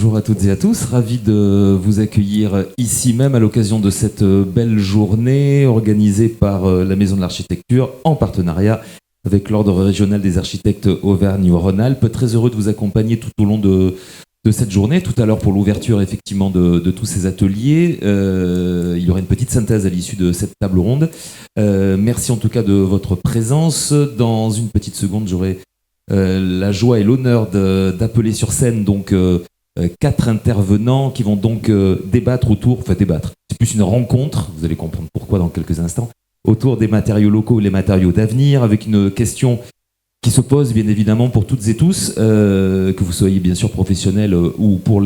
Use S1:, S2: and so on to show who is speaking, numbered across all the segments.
S1: Bonjour à toutes et à tous, ravi de vous accueillir ici même à l'occasion de cette belle journée organisée par la Maison de l'Architecture en partenariat avec l'Ordre régional des architectes Auvergne-Rhône-Alpes. Très heureux de vous accompagner tout au long de cette journée. Tout à l'heure pour l'ouverture effectivement de tous ces ateliers. Il y aura une petite synthèse à l'issue de cette table ronde. Merci en tout cas de votre présence. Dans une petite seconde, j'aurai la joie et l'honneur d'appeler sur scène donc 4 intervenants qui vont donc débattre, c'est plus une rencontre, vous allez comprendre pourquoi dans quelques instants, autour des matériaux locaux et les matériaux d'avenir, avec une question qui se pose bien évidemment pour toutes et tous, que vous soyez bien sûr professionnels ou pour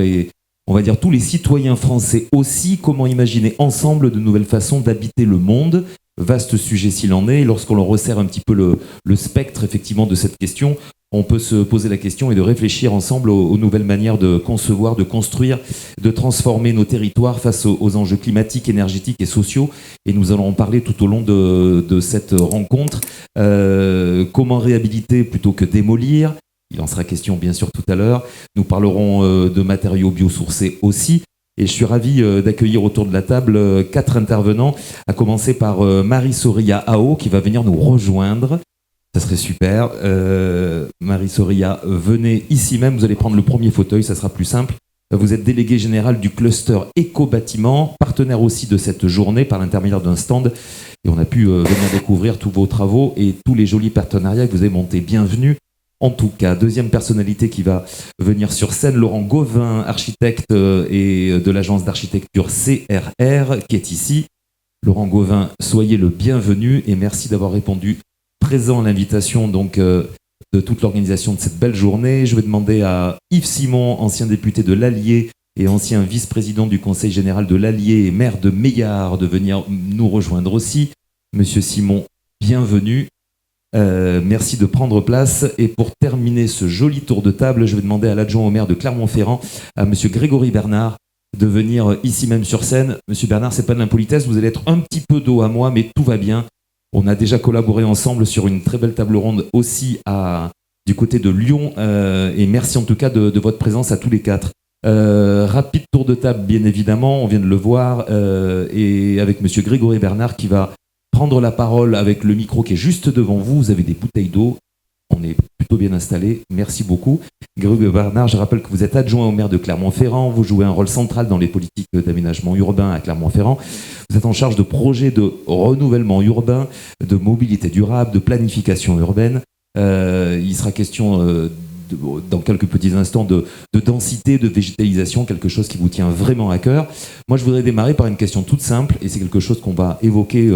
S1: on va dire tous les citoyens français aussi, comment imaginer ensemble de nouvelles façons d'habiter le monde. Vaste sujet s'il en est, et lorsqu'on leur resserre un petit peu le spectre effectivement de cette question, on peut se poser la question et de réfléchir ensemble aux nouvelles manières de concevoir, de construire, de transformer nos territoires face aux enjeux climatiques, énergétiques et sociaux. Et nous allons en parler tout au long de cette rencontre. Comment réhabiliter plutôt que démolir? Il en sera question bien sûr tout à l'heure. Nous parlerons de matériaux biosourcés aussi. Et je suis ravi d'accueillir autour de la table 4 intervenants, à commencer par Marie-Soria Ao qui va venir nous rejoindre. Ça serait super. Marie-Soria, venez ici même, vous allez prendre le premier fauteuil, ça sera plus simple. Vous êtes déléguée générale du cluster Éco-Bâtiment, partenaire aussi de cette journée par l'intermédiaire d'un stand. Et on a pu venir découvrir tous vos travaux et tous les jolis partenariats que vous avez montés. Bienvenue. En tout cas, deuxième personnalité qui va venir sur scène, Laurent Gauvin, architecte et de l'agence d'architecture CRR, qui est ici. Laurent Gauvin, soyez le bienvenu et merci d'avoir répondu présent à l'invitation donc, de toute l'organisation de cette belle journée. Je vais demander à Yves Simon, ancien député de l'Allier et ancien vice-président du Conseil général de l'Allier et maire de Meillard, de venir nous rejoindre aussi. Monsieur Simon, bienvenue. Merci de prendre place. Et pour terminer ce joli tour de table, je vais demander à l'adjoint au maire de Clermont-Ferrand, à monsieur Grégory Bernard, de venir ici même sur scène. Monsieur Bernard, c'est pas de l'impolitesse, vous allez être un petit peu dos à moi, mais tout va bien. On a déjà collaboré ensemble sur une très belle table ronde aussi du côté de Lyon. Et merci en tout cas de votre présence à tous les 4. Rapide tour de table, bien évidemment, on vient de le voir, et avec monsieur Grégory Bernard qui va prendre la parole avec le micro qui est juste devant vous. Vous avez des bouteilles d'eau. On est plutôt bien installé. Merci beaucoup. Grégory Bernard, je rappelle que vous êtes adjoint au maire de Clermont-Ferrand. Vous jouez un rôle central dans les politiques d'aménagement urbain à Clermont-Ferrand. Vous êtes en charge de projets de renouvellement urbain, de mobilité durable, de planification urbaine. Il sera question dans quelques petits instants de densité, de végétalisation, quelque chose qui vous tient vraiment à cœur. Moi, je voudrais démarrer par une question toute simple, et c'est quelque chose qu'on va évoquer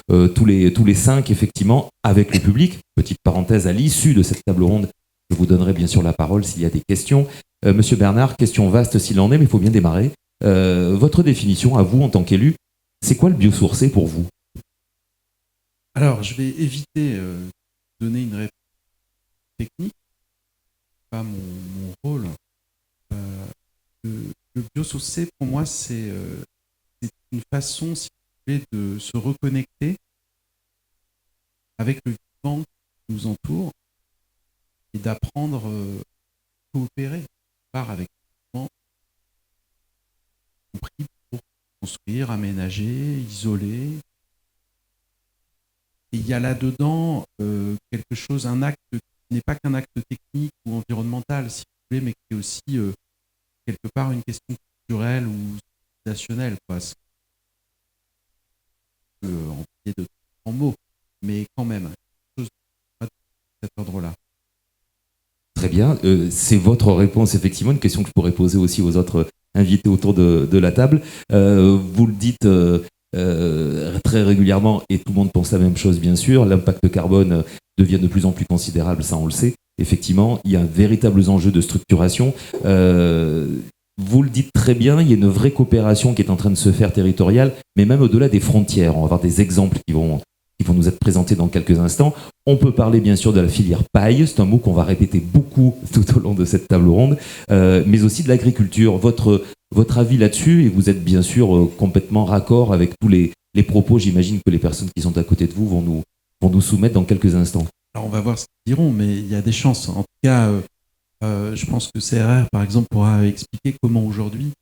S1: tous les 5, effectivement, avec le public. Petite parenthèse, à l'issue de cette table ronde, je vous donnerai bien sûr la parole s'il y a des questions. Monsieur Bernard, question vaste s'il en est, mais il faut bien démarrer. Votre définition, à vous, en tant qu'élu, c'est quoi le biosourcé pour vous?
S2: Alors, je vais éviter de donner une réponse technique. Mon rôle. Le biosourcé, pour moi, c'est une façon, si vous voulez, de se reconnecter avec le vivant qui nous entoure et d'apprendre à coopérer avec le vivant, compris pour construire, aménager, isoler. Et il y a là-dedans quelque chose, un acte qui n'est pas qu'un acte technique ou environnemental, si vous voulez, mais qui est aussi quelque part une question culturelle ou civilisationnelle, quoi. En mots, mais quand même, quelque chose de cet ordre-là.
S1: Très bien. C'est votre réponse, effectivement, une question que je pourrais poser aussi aux autres invités autour de la table. Vous le dites très régulièrement, et tout le monde pense la même chose, bien sûr, l'impact carbone devient de plus en plus considérable, ça on le sait. Effectivement, il y a un véritable enjeu de structuration. Vous le dites très bien, il y a une vraie coopération qui est en train de se faire territoriale, mais même au-delà des frontières. On va avoir des exemples qui vont nous être présentés dans quelques instants. On peut parler bien sûr de la filière paille, c'est un mot qu'on va répéter beaucoup tout au long de cette table ronde, mais aussi de l'agriculture. Votre avis là-dessus, et vous êtes bien sûr complètement raccord avec tous les propos, j'imagine que les personnes qui sont à côté de vous vont nous soumettre dans quelques instants.
S2: Alors on va voir ce qu'ils diront, mais il y a des chances. En tout cas, Je pense que CRR, par exemple, pourra expliquer comment aujourd'hui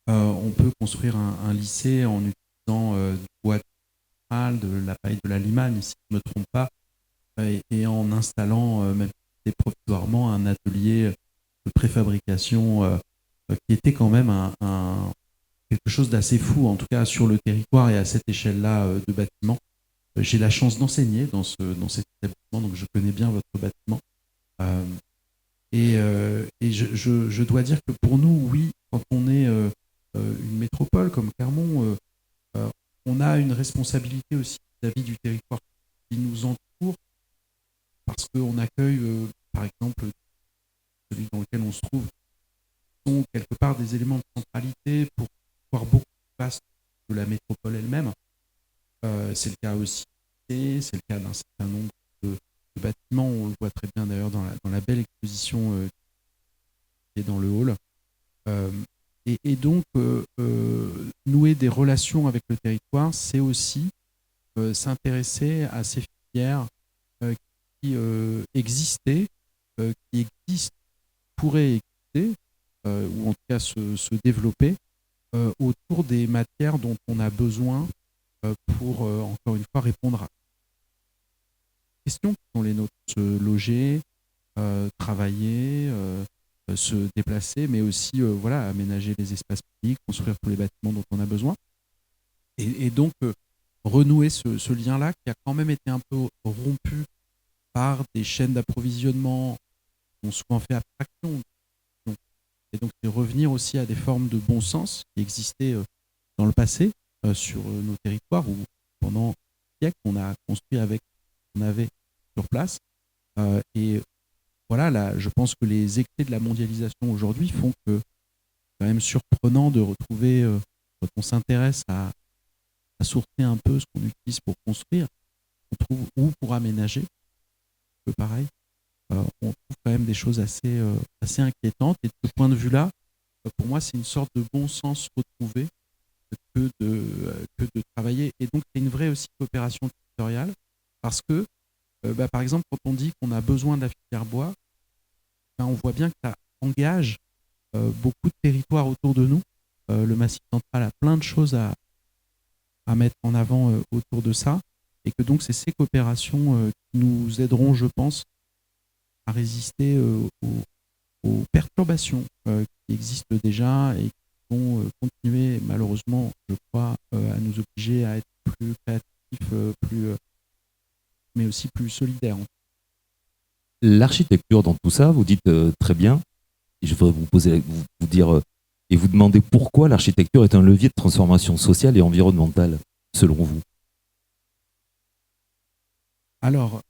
S2: on peut construire un lycée en utilisant du bois de la paille de la Limagne, si je ne me trompe pas, et en installant même provisoirement un atelier de préfabrication qui était quand même quelque chose d'assez fou, en tout cas sur le territoire et à cette échelle-là de bâtiment. J'ai la chance d'enseigner dans cet établissement, donc je connais bien votre bâtiment. Et je dois dire que pour nous, oui, quand on est une métropole comme Clermont, on a une responsabilité aussi vis-à-vis du territoire qui nous entoure, parce qu'on accueille, par exemple, celui dans lequel on se trouve, sont quelque part des éléments de centralité pour pouvoir beaucoup plus vaste de la métropole elle-même. C'est le cas aussi, c'est le cas d'un certain nombre de bâtiments. On le voit très bien d'ailleurs dans la belle exposition qui est dans le hall. Et donc, nouer des relations avec le territoire, c'est aussi s'intéresser à ces filières qui existaient, qui existent, pourraient exister, ou en tout cas se développer autour des matières dont on a besoin pour, encore une fois, répondre à des questions qui sont les nôtres, se loger, travailler, se déplacer, mais aussi voilà, aménager les espaces publics, construire tous les bâtiments dont on a besoin. Et donc, renouer ce lien-là qui a quand même été un peu rompu par des chaînes d'approvisionnement qui ont souvent fait abstraction. Et donc, c'est revenir aussi à des formes de bon sens qui existaient dans le passé sur nos territoires où pendant des siècles, on a construit avec ce qu'on avait sur place. Et voilà, là, je pense que les excès de la mondialisation aujourd'hui font que c'est quand même surprenant de retrouver, quand on s'intéresse à sourcer un peu ce qu'on utilise pour construire, on trouve, ou pour aménager, peu pareil, on trouve quand même des choses assez inquiétantes. Et de ce point de vue-là, pour moi, c'est une sorte de bon sens retrouvé que de travailler. Et donc, c'est une vraie aussi coopération territoriale parce que, par exemple, quand on dit qu'on a besoin de la filière bois, on voit bien que ça engage beaucoup de territoires autour de nous. Le Massif central a plein de choses à mettre en avant autour de ça, et que donc c'est ces coopérations qui nous aideront, je pense, à résister aux perturbations qui existent déjà et qui vont continuer, malheureusement, je crois, à nous obliger à être plus créatifs, mais aussi plus solidaires.
S1: L'architecture dans tout ça, vous dites très bien, et je voudrais vous dire et vous demander pourquoi l'architecture est un levier de transformation sociale et environnementale, selon vous.
S2: Alors,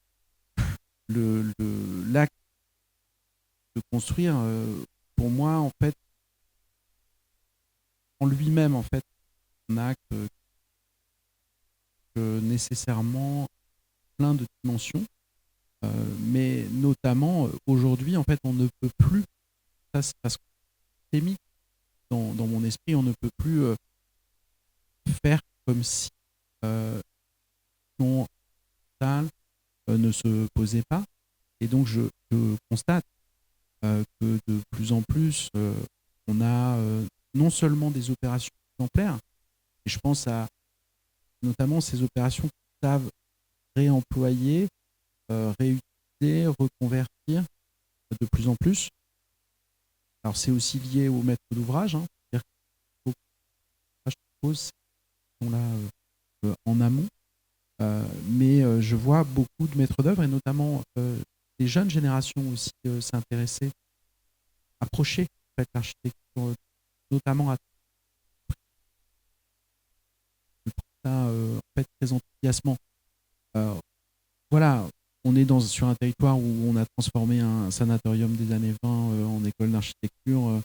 S2: l'acte de construire, pour moi, en fait, en lui-même, en fait, un acte nécessairement plein de dimensions, mais notamment aujourd'hui, en fait, on ne peut plus, ça c'est parce que c'est mis dans mon esprit, on ne peut plus faire comme si son mental ne se posait pas. Et donc, je constate que de plus en plus, on a non seulement des opérations exemplaires, et je pense à notamment ces opérations qui savent réemployer, réutiliser, reconvertir de plus en plus. Alors, c'est aussi lié au maître d'ouvrage, hein, c'est-à-dire qu'il faut que je pose ces questions-là en amont. Mais je vois beaucoup de maîtres d'œuvre et notamment des jeunes générations aussi s'intéresser, approcher en fait, l'architecture, notamment à ça, en fait, très enthousiasmant. Voilà, on est sur un territoire où on a transformé un sanatorium des années 20 en école d'architecture,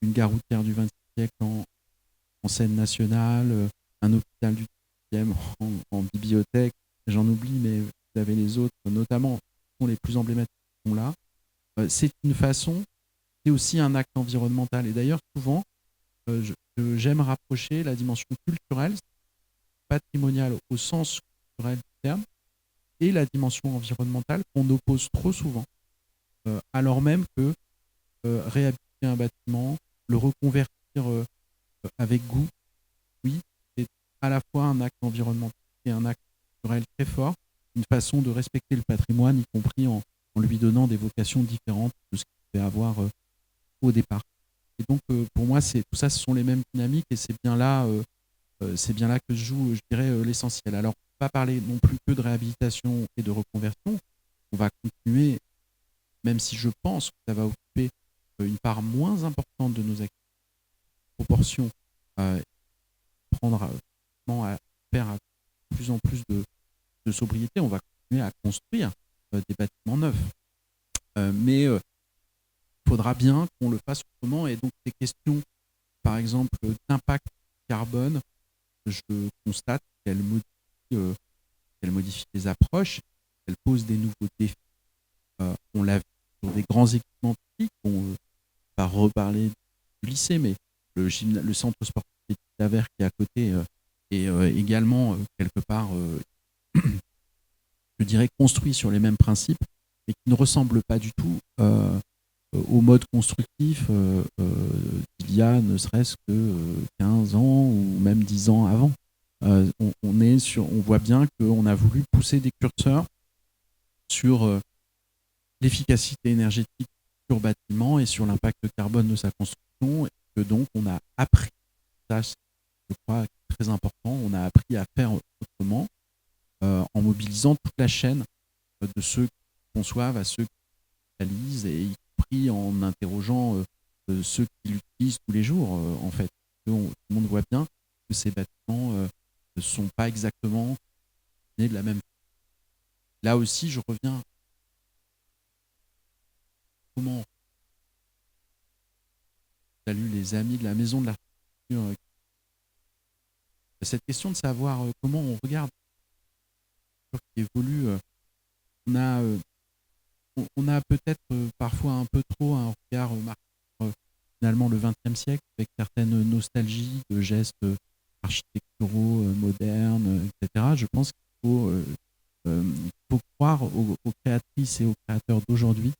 S2: une gare routière du XXe siècle en scène nationale, un hôpital du XXe en bibliothèque. J'en oublie, mais vous avez les autres, notamment sont les plus emblématiques qui sont là. C'est une façon, c'est aussi un acte environnemental. Et d'ailleurs, souvent, j'aime rapprocher la dimension culturelle, patrimoniale au sens culturel du terme, et la dimension environnementale qu'on oppose trop souvent, alors même que réhabiliter un bâtiment, le reconvertir avec goût, oui, c'est à la fois un acte environnemental et un acte culturel très fort, une façon de respecter le patrimoine, y compris en lui donnant des vocations différentes de ce qu'il devait avoir au départ. Et donc, pour moi, tout ça, ce sont les mêmes dynamiques et c'est bien là que se joue, je dirais, l'essentiel. Alors, on ne va pas parler non plus que de réhabilitation et de reconversion. On va continuer, même si je pense que ça va occuper une part moins importante de nos activités, proportion, prendre à faire de plus en plus de sobriété. On va continuer à construire des bâtiments neufs. Mais il faudra bien qu'on le fasse autrement. Et donc, ces questions, par exemple, d'impact carbone, je constate qu'elles modifient les approches, qu'elles posent des nouveaux défis. On l'a vu sur des grands équipements publics. On va reparler du lycée, mais le centre sportif d'Avers qui est à côté est également quelque part, je dirais, construit sur les mêmes principes, mais qui ne ressemble pas du tout au mode constructif il y a ne serait-ce que 15 ans ou même 10 ans avant. On voit bien qu'on a voulu pousser des curseurs sur l'efficacité énergétique sur bâtiment et sur l'impact carbone de sa construction, et que donc on a appris, ça je crois très important, on a appris à faire autrement en mobilisant toute la chaîne de ceux qui conçoivent à ceux qui réalisent, et y compris en interrogeant ceux qui l'utilisent tous les jours en fait. Tout le monde voit bien que ces bâtiments ne sont pas exactement nés de la même façon. Là aussi, je reviens comment je salue les amis de la Maison de l'Architecture. Cette question de savoir comment on regarde qui évolue, on a peut-être parfois un peu trop un regard marqué finalement le XXe siècle avec certaines nostalgies de gestes architecturaux modernes, etc. Je pense qu'il faut croire aux créatrices et aux créateurs d'aujourd'hui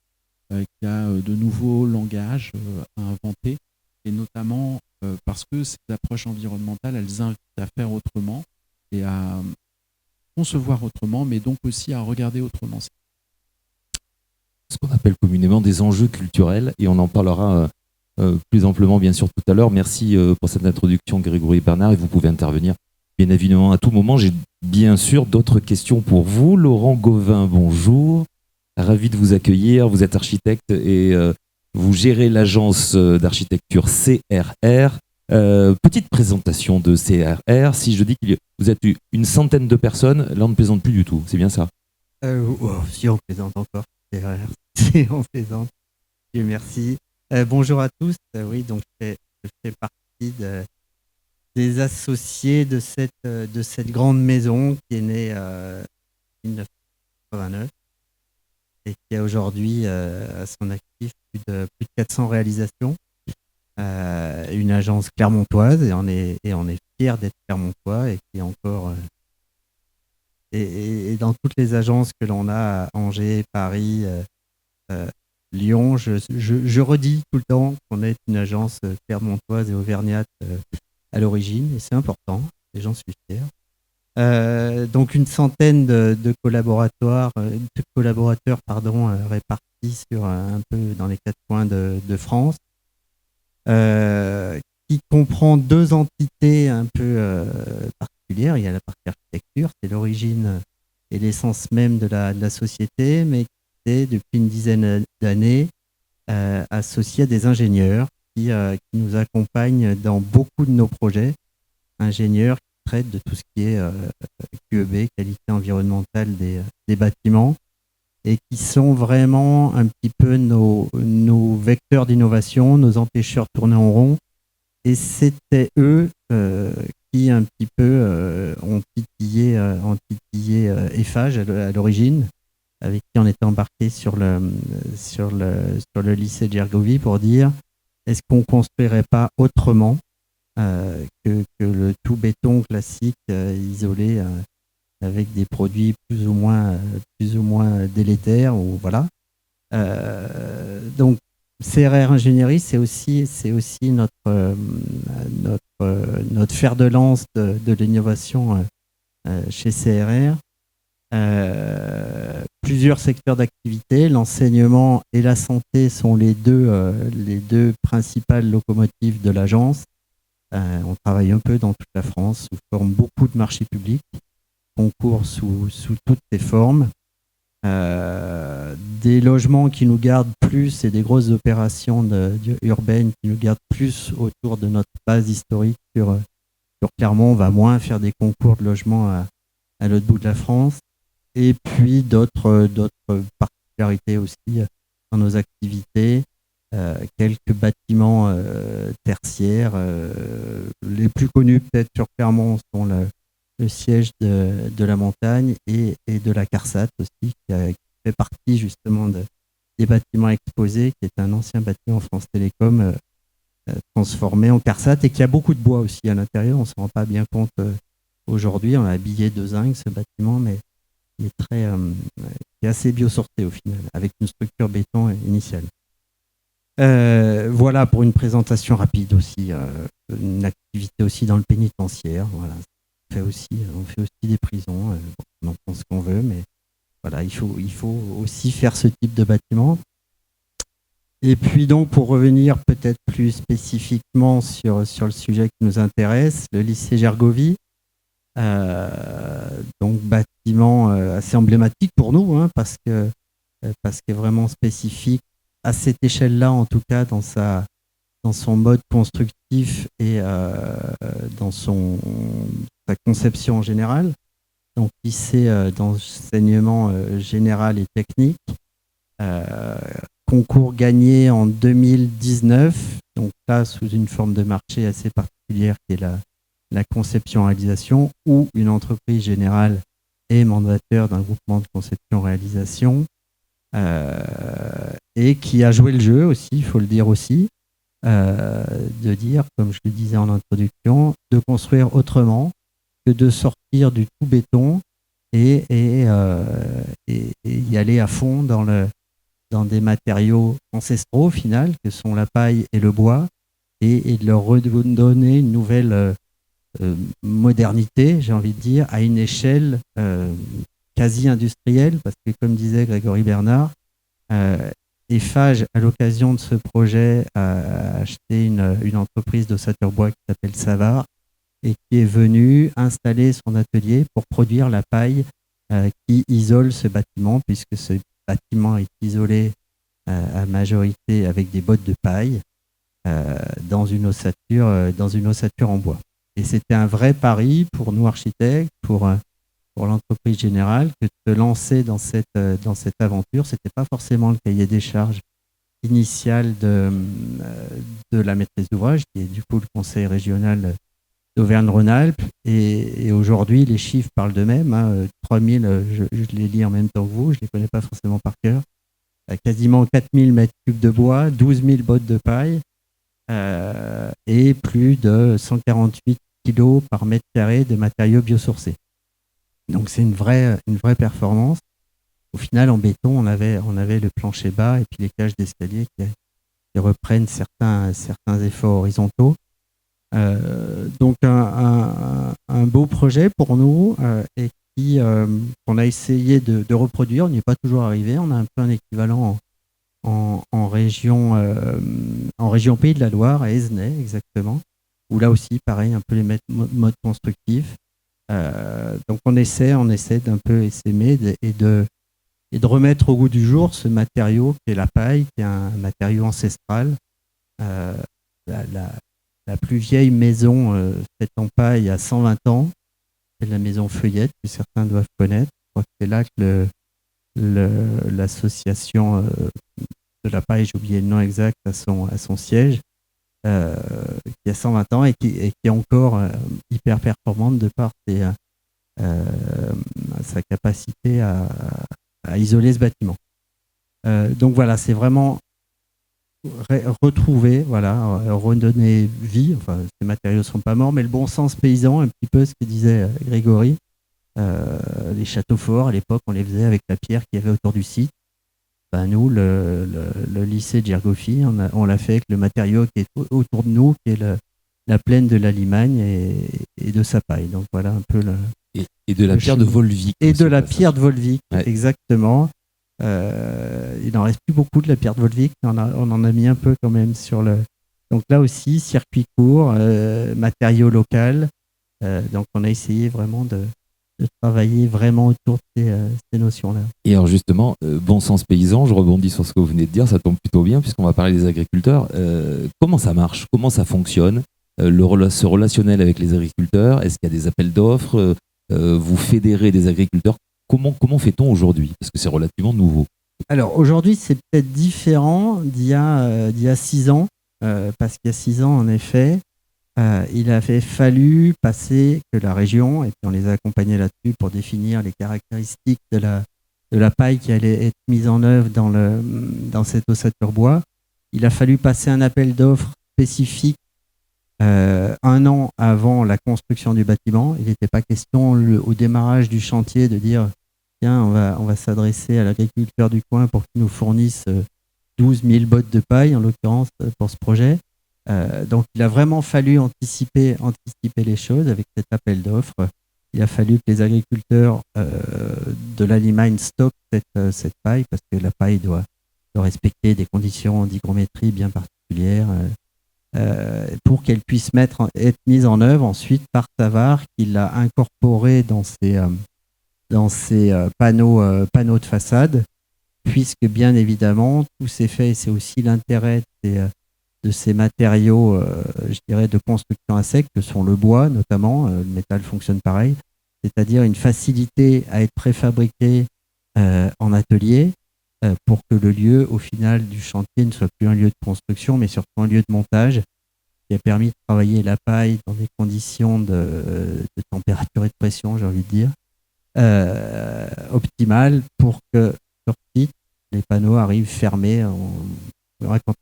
S2: qu'il y a de nouveaux langages à inventer, et notamment parce que ces approches environnementales, elles invitent à faire autrement et à concevoir autrement, mais donc aussi à regarder autrement.
S1: Ce qu'on appelle communément des enjeux culturels, et on en parlera plus amplement bien sûr tout à l'heure. Merci pour cette introduction, Grégory Bernard, et vous pouvez intervenir bien évidemment à tout moment. J'ai bien sûr d'autres questions pour vous. Laurent Gauvin, bonjour. Ravi de vous accueillir. Vous êtes architecte et vous gérez l'agence d'architecture CRR. Petite présentation de CRR. Si je dis que vous êtes une centaine de personnes, là on ne plaisante plus du tout. C'est bien ça?
S3: Si on plaisante encore, CRR. Si on plaisante. Dieu merci. Bonjour à tous. Oui, donc je fais partie des associés de cette grande maison qui est née en 1989 et qui a aujourd'hui à son actif plus de 400 réalisations. Une agence clermontoise, et on est fiers d'être clermontois, et qui est encore et dans toutes les agences que l'on a à Angers, Paris, Lyon, je redis tout le temps qu'on est une agence clermontoise et auvergnate à l'origine, et c'est important, et j'en suis fier. Donc une centaine de collaborateurs répartis sur un peu dans les 4 coins de France, qui comprend 2 entités un peu particulières. Il y a la partie architecture, c'est l'origine et l'essence même de la société, mais qui est depuis une dizaine d'années associée à des ingénieurs qui nous accompagnent dans beaucoup de nos projets, ingénieurs qui traitent de tout ce qui est QEB, qualité environnementale des bâtiments, et qui sont vraiment un petit peu nos vecteurs d'innovation, nos empêcheurs tournés en rond. Et c'était eux qui un petit peu ont titillé Eiffage à l'origine, avec qui on était embarqué sur le lycée de Gergovie pour dire est-ce qu'on construirait pas autrement que le tout béton classique isolé avec des produits plus ou moins délétères, ou voilà. Donc CRR Ingénierie, c'est aussi notre fer de lance de l'innovation chez CRR. Plusieurs secteurs d'activité, l'enseignement et la santé sont les deux principales locomotives de l'agence. On travaille un peu dans toute la France, sous forme beaucoup de marchés publics, concours sous toutes ses formes. Des logements qui nous gardent plus et des grosses opérations urbaines qui nous gardent plus autour de notre base historique sur Clermont. On va moins faire des concours de logements à l'autre bout de la France. Et puis d'autres particularités aussi dans nos activités. Quelques bâtiments tertiaires. Les plus connus peut-être sur Clermont sont le siège de la montagne et de la CARSAT aussi, qui fait partie justement des bâtiments exposés, qui est un ancien bâtiment France Télécom transformé en CARSAT et qui a beaucoup de bois aussi à l'intérieur. On ne se rend pas bien compte aujourd'hui. On a habillé de zinc ce bâtiment, mais il est assez biosourcé au final, avec une structure béton initiale. Voilà pour une présentation rapide aussi, une activité aussi dans le pénitentiaire. Voilà. On fait aussi des prisons, on en pense qu'on veut, mais voilà, il faut aussi faire ce type de bâtiment. Et puis donc pour revenir peut-être plus spécifiquement sur le sujet qui nous intéresse, le lycée Gergovie, donc bâtiment assez emblématique pour nous, hein, parce que vraiment spécifique à cette échelle-là, en tout cas dans son mode constructif et dans sa conception en général. Donc lycée d'enseignement général et technique, concours gagné en 2019, donc là sous une forme de marché assez particulière qui est la conception-réalisation, où une entreprise générale est mandataire d'un groupement de conception-réalisation et qui a joué le jeu aussi, il faut le dire aussi, de dire, comme je le disais en introduction, de construire autrement que de sortir du tout béton et y aller à fond dans des matériaux ancestraux au final, que sont la paille et le bois, et de leur redonner une nouvelle modernité, j'ai envie de dire, à une échelle quasi industrielle, parce que comme disait Grégory Bernard, Eiffage, à l'occasion de ce projet, a acheté une entreprise d'ossature bois qui s'appelle Savard et qui est venue installer son atelier pour produire la paille qui isole ce bâtiment, puisque ce bâtiment est isolé à majorité avec des bottes de paille dans une ossature en bois. Et c'était un vrai pari pour nous architectes, pour l'entreprise générale, que de se lancer dans cette aventure. Ce n'était pas forcément le cahier des charges initial de la maîtrise d'ouvrage, qui est du coup le conseil régional d'Auvergne-Rhône-Alpes. Et aujourd'hui, les chiffres parlent d'eux-mêmes. 3000, je les lis en même temps que vous, je ne les connais pas forcément par cœur. Quasiment 4000 mètres cubes de bois, 12 000 bottes de paille et plus de 148 kilos par mètre carré de matériaux biosourcés. Donc c'est une vraie performance. Au final, en béton, on avait le plancher bas et puis les cages d'escalier qui reprennent certains efforts horizontaux. Donc un beau projet pour nous et qu'on a essayé de reproduire. On n'y est pas toujours arrivé. On a un peu un équivalent en région Pays de la Loire, à Esnay exactement, où là aussi, pareil, un peu les modes constructifs. Donc on essaie d'un peu essaimer et de remettre au goût du jour ce matériau qui est la paille, qui est un matériau ancestral. La plus vieille maison faite en paille a 120 ans, c'est la maison Feuillette, que certains doivent connaître. Je crois que c'est là que l'association de la paille, j'ai oublié le nom exact, à son siège, qui a 120 ans et qui est encore hyper performante de par sa capacité à isoler ce bâtiment. Donc voilà, c'est vraiment retrouver, redonner vie. Enfin, ces matériaux ne sont pas morts, mais le bon sens paysan, un petit peu ce que disait Grégory. Les châteaux forts, à l'époque, on les faisait avec la pierre qu'il y avait autour du site. Nous, le lycée de Gergofi, on l'a fait avec le matériau qui est autour de nous, qui est la plaine de la Limagne et de sa paille. Donc voilà un peu
S1: et de la pierre de Volvic.
S3: Et de la pierre de Volvic,
S1: ouais.
S3: Exactement. Il n'en reste plus beaucoup de la pierre de Volvic, on en a mis un peu quand même sur le... Donc là aussi, circuit court, matériau local. Donc on a essayé vraiment de travailler vraiment autour de ces notions-là.
S1: Et alors justement, bon sens paysan, je rebondis sur ce que vous venez de dire, ça tombe plutôt bien puisqu'on va parler des agriculteurs. Comment ça marche? Comment ça fonctionne? Ce relationnel avec les agriculteurs, est-ce qu'il y a des appels d'offres? Vous fédérez des agriculteurs? Comment fait-on aujourd'hui? Parce que c'est relativement nouveau.
S3: Alors aujourd'hui, c'est peut-être différent d'il y a 6 ans, parce qu'il y a 6 ans, en effet, il avait fallu passer que la région, et puis on les a accompagnés là-dessus pour définir les caractéristiques de la paille qui allait être mise en œuvre dans cette ossature bois. Il a fallu passer un appel d'offres spécifique 1 an avant la construction du bâtiment. Il n'était pas question au démarrage du chantier de dire tiens, on va s'adresser à l'agriculteur du coin pour qu'il nous fournisse 12 000 bottes de paille, en l'occurrence, pour ce projet. Donc, il a vraiment fallu anticiper les choses avec cet appel d'offres. Il a fallu que les agriculteurs de la Limagne stockent cette paille parce que la paille doit respecter des conditions d'hygrométrie bien particulières pour qu'elle puisse être mise en œuvre ensuite par Savard, qui l'a incorporée dans ses panneaux de façade, puisque bien évidemment, tout s'est fait, et c'est aussi l'intérêt de ces matériaux, je dirais, de construction à sec, que sont le bois notamment, le métal fonctionne pareil, c'est-à-dire une facilité à être préfabriqué en atelier pour que le lieu, au final, du chantier ne soit plus un lieu de construction, mais surtout un lieu de montage, qui a permis de travailler la paille dans des conditions de température et de pression, j'ai envie de dire, optimales pour que sur site, les panneaux arrivent fermés. Quand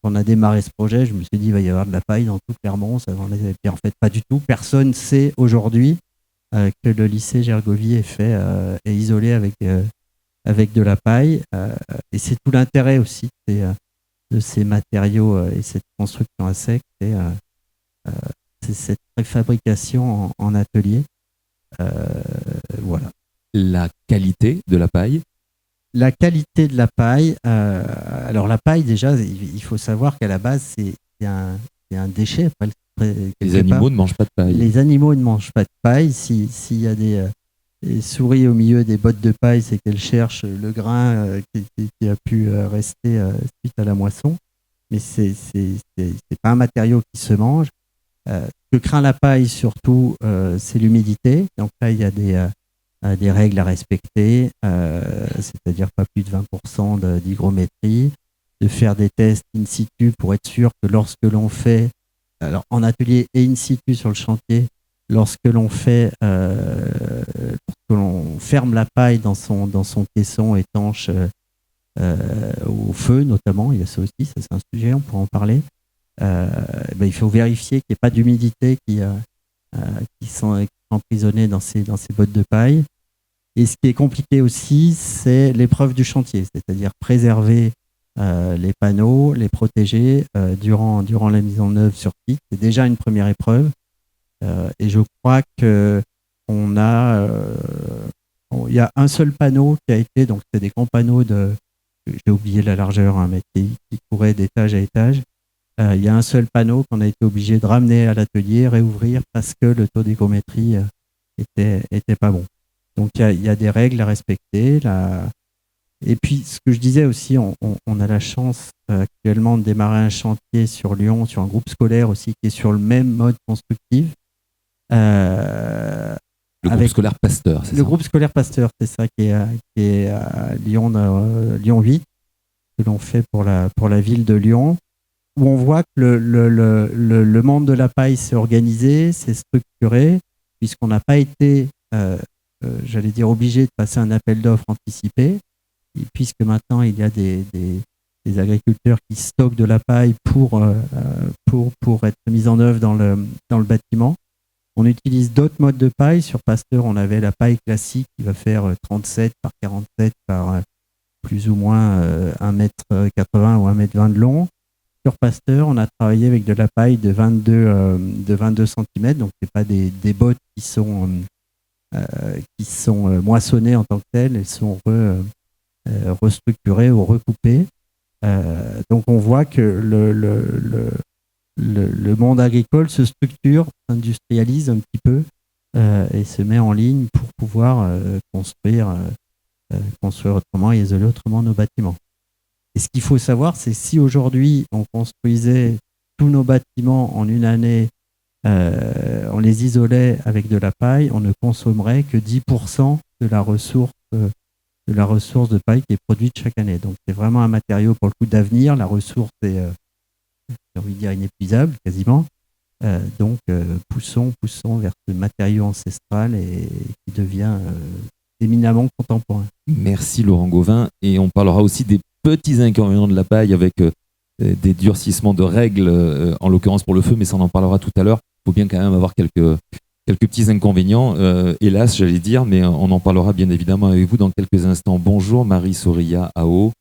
S3: on a démarré ce projet, je me suis dit il va y avoir de la paille dans tout Clermont. Et en fait, pas du tout. Personne ne sait aujourd'hui que le lycée Gergovie est isolé avec de la paille. Et c'est tout l'intérêt aussi de ces matériaux et cette construction à sec. C'est cette préfabrication en atelier. Voilà.
S1: La qualité de la paille?
S3: La qualité de la paille, alors la paille déjà, il faut savoir qu'à la base c'est un déchet.
S1: Les animaux ne mangent pas de paille.
S3: Les animaux ne mangent pas de paille. S'il y a des souris au milieu des bottes de paille, c'est qu'elles cherchent le grain qui a pu rester suite à la moisson. Mais c'est pas un matériau qui se mange. Ce que craint la paille surtout, c'est l'humidité. Donc là, il y a des règles à respecter, c'est-à-dire pas plus de 20% d'hygrométrie, de faire des tests in situ pour être sûr que lorsque l'on fait, alors en atelier et in situ sur le chantier, lorsque l'on ferme la paille dans son caisson étanche au feu notamment, il y a ça aussi, ça c'est un sujet, on pourra en parler, il faut vérifier qu'il n'y ait pas d'humidité qui sont emprisonnés dans ces bottes de paille. Et ce qui est compliqué aussi, c'est l'épreuve du chantier, c'est-à-dire préserver les panneaux, les protéger durant la mise en œuvre sur site. C'est déjà une première épreuve. Et je crois qu'il y a un seul panneau qui a été, donc c'est des grands panneaux j'ai oublié la largeur, mais qui couraient d'étage à étage. Il y a un seul panneau qu'on a été obligé de ramener à l'atelier, réouvrir parce que le taux d'hygrométrie était pas bon. Donc il y a des règles à respecter. Et puis ce que je disais aussi, on a la chance actuellement de démarrer un chantier sur Lyon, sur un groupe scolaire aussi qui est sur le même mode constructif.
S1: Le groupe scolaire Pasteur, c'est ça?
S3: Le groupe scolaire Pasteur, c'est ça, qui est à Lyon 8, que l'on fait pour la ville de Lyon, où on voit que le monde de la paille s'est organisé, s'est structuré, puisqu'on n'a pas été j'allais dire obligé de passer un appel d'offres anticipé, et puisque maintenant il y a des agriculteurs qui stockent de la paille pour être mis en œuvre dans le bâtiment. On utilise d'autres modes de paille. Sur Pasteur, on avait la paille classique qui va faire 37 par 47 par plus ou moins 1,80 m ou 1,20 m de long. Sur Pasteur, on a travaillé avec de la paille de 22 cm, donc c'est pas des bottes qui sont moissonnées en tant que telles, elles sont restructurées ou recoupées. Donc on voit que le monde agricole se structure, s'industrialise un petit peu et se met en ligne pour pouvoir construire autrement et isoler autrement nos bâtiments. Et ce qu'il faut savoir, c'est si aujourd'hui on construisait tous nos bâtiments en une année, on les isolait avec de la paille, on ne consommerait que 10% de la ressource de paille qui est produite chaque année. Donc c'est vraiment un matériau pour le coup d'avenir. La ressource est, j'ai envie de dire, inépuisable quasiment. Donc poussons vers ce matériau ancestral et qui devient éminemment contemporain.
S1: Merci Laurent Gauvin. Et on parlera aussi des petits inconvénients de la paille avec des durcissements de règles, en l'occurrence pour le feu, mais ça on en parlera tout à l'heure. Il faut bien quand même avoir quelques petits inconvénients, hélas j'allais dire, mais on en parlera bien évidemment avec vous dans quelques instants. Bonjour Marie Soria Ao,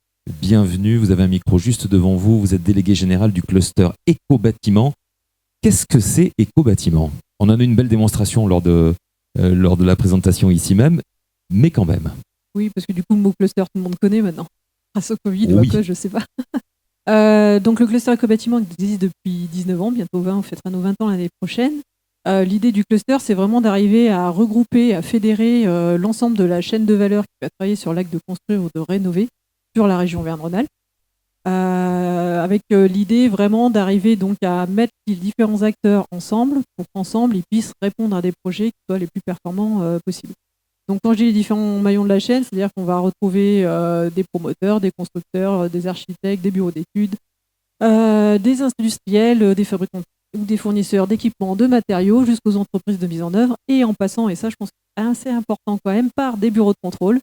S1: bienvenue, vous avez un micro juste devant vous, vous êtes déléguée générale du cluster éco-bâtiment. Qu'est-ce que c'est éco-bâtiment ? On en a une belle démonstration lors de la présentation ici même, mais quand même.
S4: Oui, parce que du coup le mot cluster tout le monde connaît maintenant, grâce au Covid
S1: Oui.
S4: ou à quoi, je sais pas. Donc le cluster éco-bâtiment existe depuis 19 ans, bientôt 20, on fêtera nos 20 ans l'année prochaine. L'idée du cluster, c'est vraiment d'arriver à regrouper, à fédérer l'ensemble de la chaîne de valeur qui va travailler sur l'acte de construire ou de rénover sur la région Auvergne-Rhône-Alpes, avec l'idée vraiment d'arriver donc à mettre les différents acteurs ensemble pour qu'ensemble ils puissent répondre à des projets qui soient les plus performants possibles. Donc quand je dis les différents maillons de la chaîne, c'est-à-dire qu'on va retrouver des promoteurs, des constructeurs, des architectes, des bureaux d'études, des industriels, des fabricants ou des fournisseurs d'équipements, de matériaux, jusqu'aux entreprises de mise en œuvre, et en passant, et ça je pense que c'est assez important quand même, par des bureaux de contrôle,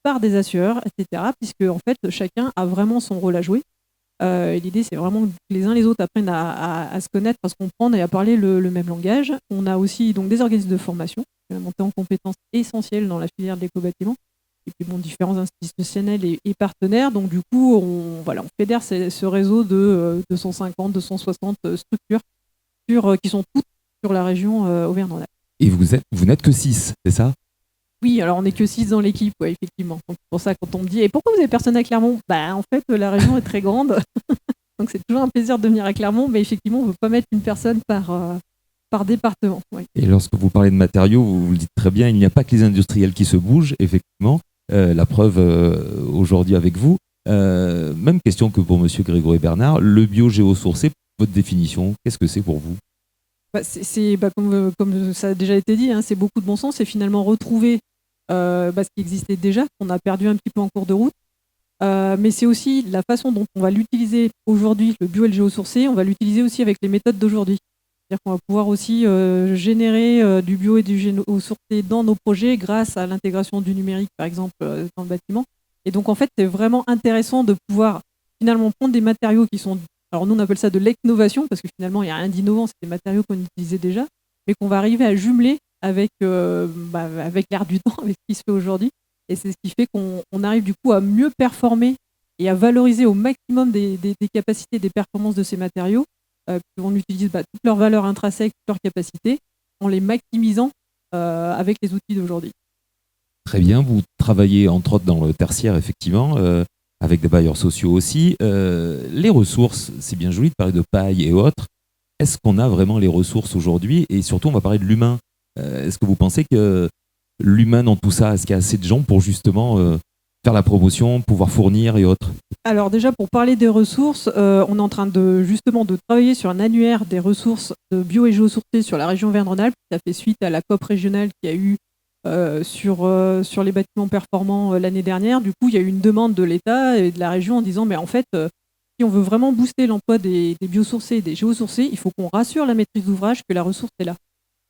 S4: par des assureurs, etc., puisque en fait chacun a vraiment son rôle à jouer. Et l'idée c'est vraiment que les uns les autres apprennent à se connaître, à se comprendre et à parler le même langage. On a aussi donc des organismes de formation, la montée en compétences essentielle dans la filière de l'éco-bâtiment, et puis différents institutionnels et partenaires. Donc du coup on fédère ce réseau de 250, 260 structures qui sont toutes sur la région Auvergne-Rhône-Alpes.
S1: Et vous n'êtes que 6, c'est ça ?
S4: Oui, alors on n'est que 6 dans l'équipe, ouais, effectivement. Donc pour ça, quand on me dit « Et pourquoi vous avez personne à Clermont ?» En fait, la région est très grande. Donc c'est toujours un plaisir de venir à Clermont, mais effectivement, on ne veut pas mettre une personne par département. Ouais.
S1: Et lorsque vous parlez de matériaux, vous le dites très bien, il n'y a pas que les industriels qui se bougent, effectivement. La preuve aujourd'hui avec vous. Même question que pour monsieur Grégory Bernard. Le bio-géosourcé, votre définition, qu'est-ce que c'est pour vous ?
S4: Comme ça a déjà été dit, c'est beaucoup de bon sens. C'est finalement retrouver ce qui existait déjà, qu'on a perdu un petit peu en cours de route. Mais c'est aussi la façon dont on va l'utiliser aujourd'hui, le bio et le géosourcé, on va l'utiliser aussi avec les méthodes d'aujourd'hui. C'est-à-dire qu'on va pouvoir aussi générer du bio et du géosourcé dans nos projets grâce à l'intégration du numérique, par exemple, dans le bâtiment. Et donc, en fait, c'est vraiment intéressant de pouvoir finalement prendre des matériaux qui sont... Alors nous, on appelle ça de l'ecnovation, parce que finalement, il n'y a rien d'innovant, c'est des matériaux qu'on utilisait déjà, mais qu'on va arriver à jumeler avec l'air du temps, avec ce qui se fait aujourd'hui. Et c'est ce qui fait qu'on arrive du coup à mieux performer et à valoriser au maximum des capacités, des performances de ces matériaux. On utilise toutes leurs valeurs intrinsèques, toutes leurs capacités, en les maximisant avec les outils d'aujourd'hui.
S1: Très bien, vous travaillez entre autres dans le tertiaire, effectivement, avec des bailleurs sociaux aussi. Les ressources, c'est bien joli de parler de paille et autres. Est-ce qu'on a vraiment les ressources aujourd'hui ? Et surtout, on va parler de l'humain. Est-ce que vous pensez que l'humain dans tout ça, est-ce qu'il y a assez de gens pour justement faire la promotion, pouvoir fournir et autres ? Alors
S4: déjà, pour parler des ressources, on est en train de travailler sur un annuaire des ressources de bio et géosourcées sur la région Auvergne-Rhône-Alpes. Ça fait suite à la COP régionale qui a eu sur les bâtiments performants l'année dernière. Du coup, il y a eu une demande de l'État et de la région en disant mais en fait, si on veut vraiment booster l'emploi des biosourcés et des géosourcés, il faut qu'on rassure la maîtrise d'ouvrage que la ressource est là.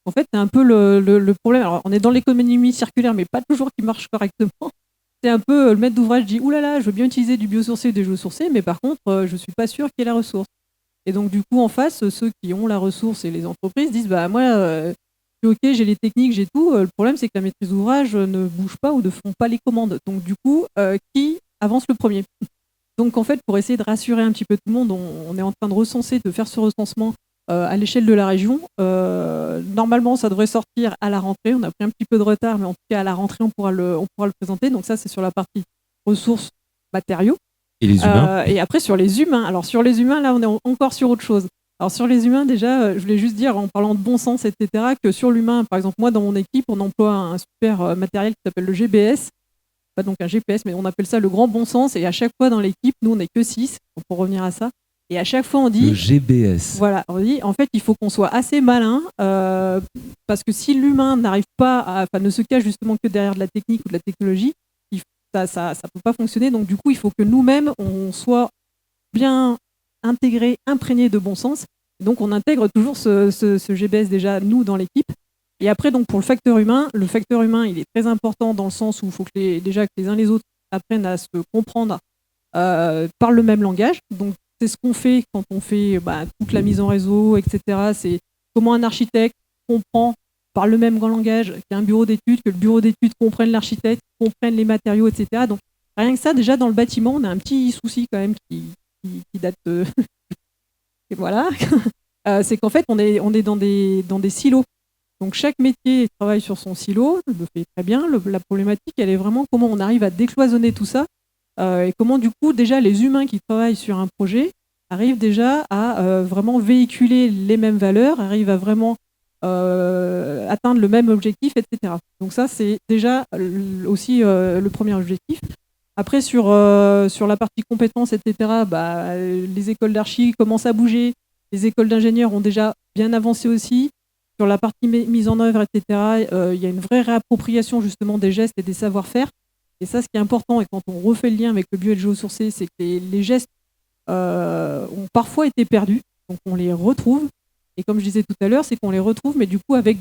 S4: En fait, c'est un peu le problème. Alors, on est dans l'économie circulaire, mais pas toujours qui marche correctement. C'est un peu le maître d'ouvrage dit « Ouh là là, je veux bien utiliser du biosourcé ou des géosourcés, mais par contre, je ne suis pas sûr qu'il y ait la ressource. » Et donc, du coup, en face, ceux qui ont la ressource et les entreprises disent « Bah moi, ok, j'ai les techniques, j'ai tout. Le problème, c'est que la maîtrise d'ouvrage ne bouge pas ou ne font pas les commandes. » Donc, du coup, qui avance le premier. Donc en fait, pour essayer de rassurer un petit peu tout le monde, on est en train de recenser, de faire ce recensement à l'échelle de la région. Normalement, ça devrait sortir à la rentrée. On a pris un petit peu de retard, mais en tout cas, à la rentrée, on pourra le présenter. Donc ça, c'est sur la partie ressources, matériaux.
S1: Et les humains
S4: Et après, sur les humains. Alors sur les humains, là, on est encore sur autre chose. Alors sur les humains, déjà, je voulais juste dire, en parlant de bon sens, etc., que sur l'humain, par exemple, moi, dans mon équipe, on emploie un super matériel qui s'appelle le GBS. Pas donc un GPS, mais on appelle ça le grand bon sens. Et à chaque fois, dans l'équipe, nous, on n'est que 6, pour revenir à ça. Et à chaque fois, on dit...
S1: Le GBS.
S4: Voilà, on dit, en fait, il faut qu'on soit assez malin, parce que si l'humain n'arrive pas ne se cache justement que derrière de la technique ou de la technologie, ça peut pas fonctionner. Donc, du coup, il faut que nous-mêmes, on soit bien intégrés, imprégnés de bon sens. Et donc, on intègre toujours ce GBS déjà, nous, dans l'équipe. Et après, donc, pour le facteur humain, il est très important dans le sens où il faut que les uns les autres apprennent à se comprendre par le même langage. Donc, c'est ce qu'on fait quand on fait toute la mise en réseau, etc. C'est comment un architecte comprend par le même langage qu'un bureau d'études, que le bureau d'études comprenne l'architecte, comprenne les matériaux, etc. Donc, rien que ça, déjà, dans le bâtiment, on a un petit souci quand même qui date de... Et voilà. C'est qu'en fait, on est dans des silos. Donc, chaque métier travaille sur son silo, le fait très bien. La problématique, elle est vraiment comment on arrive à décloisonner tout ça et comment, du coup, déjà, les humains qui travaillent sur un projet arrivent déjà à vraiment véhiculer les mêmes valeurs, arrivent à vraiment atteindre le même objectif, etc. Donc ça, c'est déjà aussi le premier objectif. Après, sur la partie compétences, etc., les écoles d'archi commencent à bouger, les écoles d'ingénieurs ont déjà bien avancé aussi. Sur la partie mise en œuvre, etc., il y a une vraie réappropriation justement des gestes et des savoir-faire. Et ça, ce qui est important, et quand on refait le lien avec le bio et le géosourcé, c'est que les gestes ont parfois été perdus, donc on les retrouve. Et comme je disais tout à l'heure, c'est qu'on les retrouve, mais du coup avec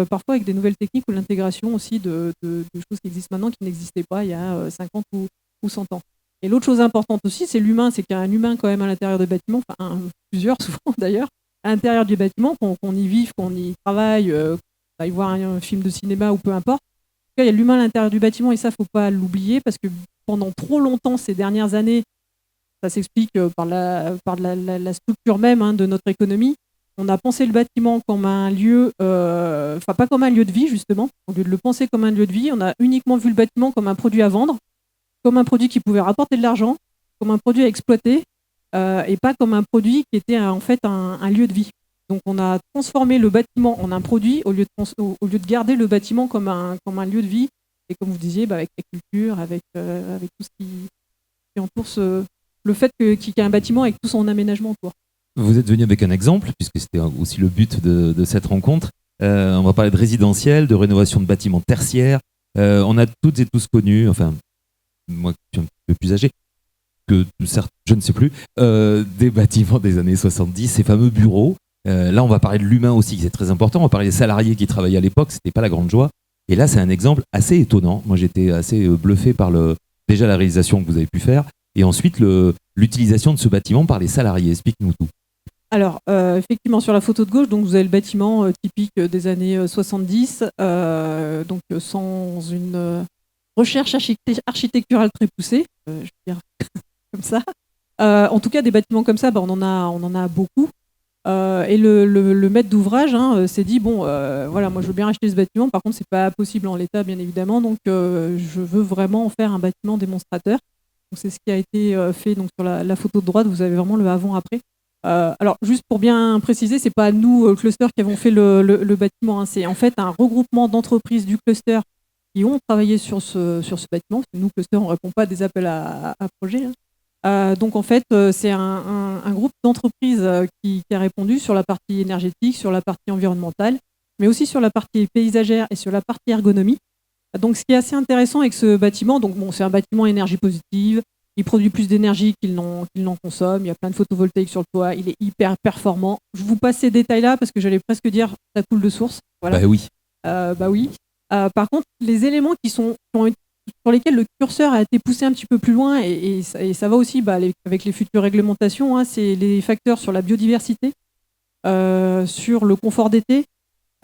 S4: parfois avec des nouvelles techniques ou l'intégration aussi de choses qui existent maintenant qui n'existaient pas il y a 50 ou 100 ans. Et l'autre chose importante aussi, c'est l'humain, c'est qu'il y a un humain quand même à l'intérieur des bâtiments, enfin plusieurs souvent d'ailleurs, à l'intérieur du bâtiment, qu'on y vive, qu'on y travaille, qu'on aille voir un film de cinéma ou peu importe. En tout cas, il y a l'humain à l'intérieur du bâtiment et ça, faut pas l'oublier parce que pendant trop longtemps, ces dernières années, ça s'explique par la structure même de notre économie. On a pensé le bâtiment comme un lieu, pas comme un lieu de vie justement. Au lieu de le penser comme un lieu de vie, on a uniquement vu le bâtiment comme un produit à vendre, comme un produit qui pouvait rapporter de l'argent, comme un produit à exploiter, et pas comme un produit qui était en fait un lieu de vie. Donc on a transformé le bâtiment en un produit au lieu de garder le bâtiment comme un lieu de vie. Et comme vous disiez, avec la culture, avec tout ce qui entoure le fait qu'il y ait un bâtiment avec tout son aménagement autour.
S1: Vous êtes venu avec un exemple, puisque c'était aussi le but de cette rencontre. On va parler de résidentiel, de rénovation de bâtiments tertiaires. On a toutes et tous connu, enfin, moi je suis un peu plus âgé que certains, je ne sais plus, des bâtiments des années 70, ces fameux bureaux. Là, on va parler de l'humain aussi, c'est très important. On va parler des salariés qui travaillaient à l'époque, c'était pas la grande joie. Et là, c'est un exemple assez étonnant. Moi, j'étais assez bluffé par déjà la réalisation que vous avez pu faire, et ensuite l'utilisation de ce bâtiment par les salariés. Explique-nous tout.
S4: Alors, effectivement, sur la photo de gauche, donc, vous avez le bâtiment typique des années 70, donc sans une recherche architecturale très poussée, je veux dire comme ça. En tout cas, des bâtiments comme ça, on en a beaucoup. Et le maître d'ouvrage s'est dit, voilà, moi je veux bien acheter ce bâtiment, par contre, c'est pas possible en l'état, bien évidemment, donc je veux vraiment en faire un bâtiment démonstrateur. Donc, c'est ce qui a été fait donc, sur la photo de droite, vous avez vraiment le avant-après. Alors, juste pour bien préciser, c'est pas nous, Cluster, qui avons fait le bâtiment. C'est en fait un regroupement d'entreprises du Cluster qui ont travaillé sur ce bâtiment. Parce que nous, Cluster, on répond pas à des appels à projets. Donc, en fait, c'est un groupe d'entreprises qui a répondu sur la partie énergétique, sur la partie environnementale, mais aussi sur la partie paysagère et sur la partie ergonomie. Donc, ce qui est assez intéressant avec ce bâtiment, c'est un bâtiment énergie positive. Il produit plus d'énergie qu'il n'en consomme. Il y a plein de photovoltaïques sur le toit. Il est hyper performant. Je vous passe ces détails-là parce que j'allais presque dire ça coule de source. Voilà.
S1: Bah oui.
S4: Oui. Par contre, les éléments sur lesquels le curseur a été poussé un petit peu plus loin, et ça va aussi avec les futures réglementations, c'est les facteurs sur la biodiversité, sur le confort d'été,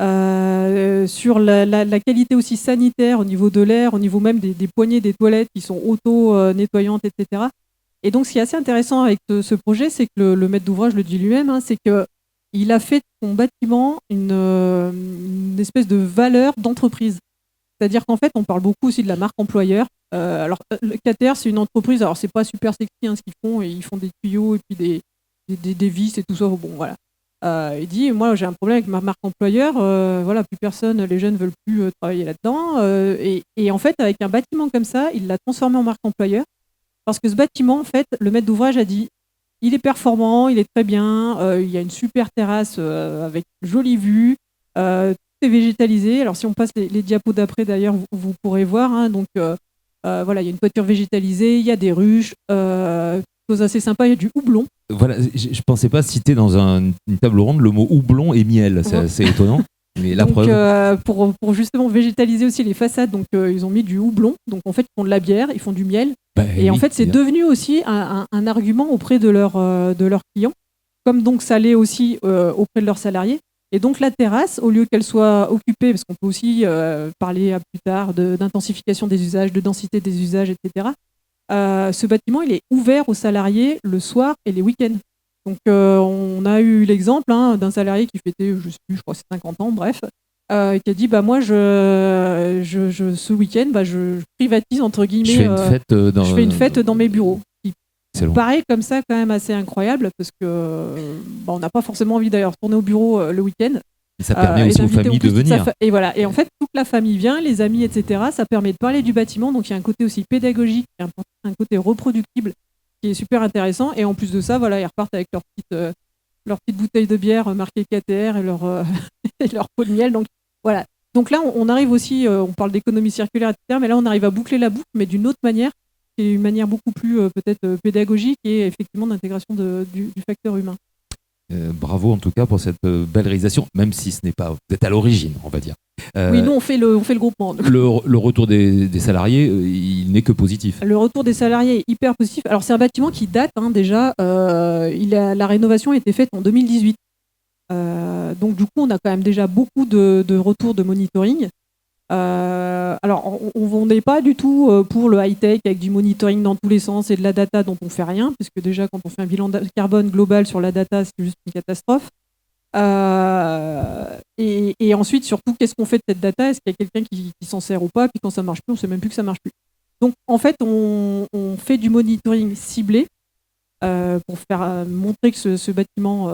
S4: sur la qualité aussi sanitaire au niveau de l'air, au niveau même des poignées des toilettes qui sont auto-nettoyantes, etc. Et donc, ce qui est assez intéressant avec ce projet, c'est que le maître d'ouvrage le dit lui-même, hein, c'est qu'il a fait de son bâtiment une espèce de valeur d'entreprise. C'est-à-dire qu'en fait, on parle beaucoup aussi de la marque employeur. Alors, le KTR, c'est une entreprise, alors c'est pas super sexy hein, ce qu'ils font, et ils font des tuyaux et puis des vis et tout ça. Bon, voilà. Il dit, moi j'ai un problème avec ma marque employeur, voilà, plus personne, les jeunes veulent plus travailler là-dedans. Et en fait, avec un bâtiment comme ça, il l'a transformé en marque employeur. Parce que ce bâtiment, en fait, le maître d'ouvrage a dit, il est performant, il est très bien, il y a une super terrasse avec jolie vue, tout est végétalisé. Alors si on passe les diapos d'après, d'ailleurs, vous pourrez voir. Hein, donc voilà, il y a une toiture végétalisée, il y a des ruches, chose assez sympa, il y a du houblon.
S1: Voilà, je pensais pas citer dans une table ronde le mot houblon et miel, c'est assez étonnant. Mais la preuve.
S4: Pour justement végétaliser aussi les façades, donc ils ont mis du houblon. Donc en fait, ils font de la bière, ils font du miel. Et en fait, c'est devenu aussi un argument auprès de leurs clients, comme donc ça l'est aussi auprès de leurs salariés. Et donc la terrasse, au lieu qu'elle soit occupée, parce qu'on peut aussi parler plus tard d'intensification des usages, de densité des usages, etc. Ce bâtiment, il est ouvert aux salariés le soir et les week-ends. Donc, on a eu l'exemple d'un salarié qui fêtait, je sais plus, je crois que c'est 50 ans, bref, qui a dit, moi, ce week-end, je privatise, entre guillemets, je fais une fête dans mes bureaux. Ça paraît comme ça quand même assez incroyable, parce que on n'a pas forcément envie d'aller retourner au bureau le week-end.
S1: Et ça permet aussi aux familles de venir.
S4: Et voilà. Et en fait, toute la famille vient, les amis, etc. Ça permet de parler du bâtiment. Donc, il y a un côté aussi pédagogique, un côté reproductible qui est super intéressant. Et en plus de ça, voilà, ils repartent avec leur petite bouteille de bière marquée KTR et leur pot de miel. Donc, voilà. Donc là, on arrive aussi, on parle d'économie circulaire, etc. Mais là, on arrive à boucler la boucle, mais d'une autre manière, qui est une manière beaucoup plus peut-être pédagogique et effectivement d'intégration du facteur humain.
S1: Bravo en tout cas pour cette belle réalisation, même si ce n'est pas, vous êtes à l'origine, on va dire.
S4: Oui, nous on fait le groupement.
S1: Le retour des salariés, il n'est que positif.
S4: Le retour des salariés est hyper positif. Alors c'est un bâtiment qui date déjà. La rénovation a été faite en 2018. Donc du coup, on a quand même déjà beaucoup de retours de monitoring. Alors, on n'est pas du tout pour le high-tech avec du monitoring dans tous les sens et de la data dont on ne fait rien, parce que déjà, quand on fait un bilan carbone global sur la data, c'est juste une catastrophe. Et ensuite, surtout, qu'est-ce qu'on fait de cette data ? Est-ce qu'il y a quelqu'un qui s'en sert ou pas ? Puis quand ça ne marche plus, on ne sait même plus que ça ne marche plus. Donc, en fait, on fait du monitoring ciblé pour faire montrer que ce bâtiment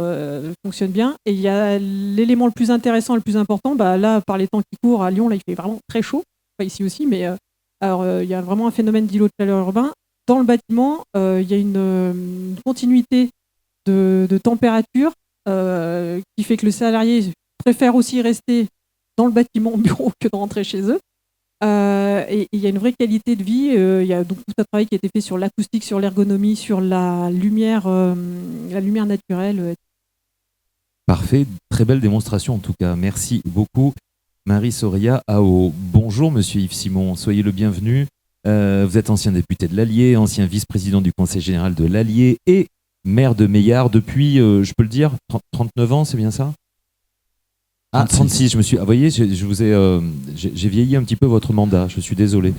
S4: fonctionne bien. Et il y a l'élément le plus intéressant et le plus important, là, par les temps qui courent à Lyon, là, il fait vraiment très chaud, pas ici aussi, mais il y a vraiment un phénomène d'îlot de chaleur urbain. Dans le bâtiment, il y a une continuité de température qui fait que le salarié préfère aussi rester dans le bâtiment au bureau que de rentrer chez eux. Et il y a une vraie qualité de vie. Il y a donc tout un travail qui a été fait sur l'acoustique, sur l'ergonomie, sur la lumière naturelle.
S1: Parfait, très belle démonstration en tout cas. Merci beaucoup, Marie Soria Ao. Bonjour, monsieur Yves Simon, soyez le bienvenu. Vous êtes ancien député de l'Allier, ancien vice-président du Conseil général de l'Allier et maire de Meillard depuis, je peux le dire, 39 ans, c'est bien ça ? Ah, 36, je me suis. Ah, vous voyez, j'ai vieilli un petit peu votre mandat, je suis désolé.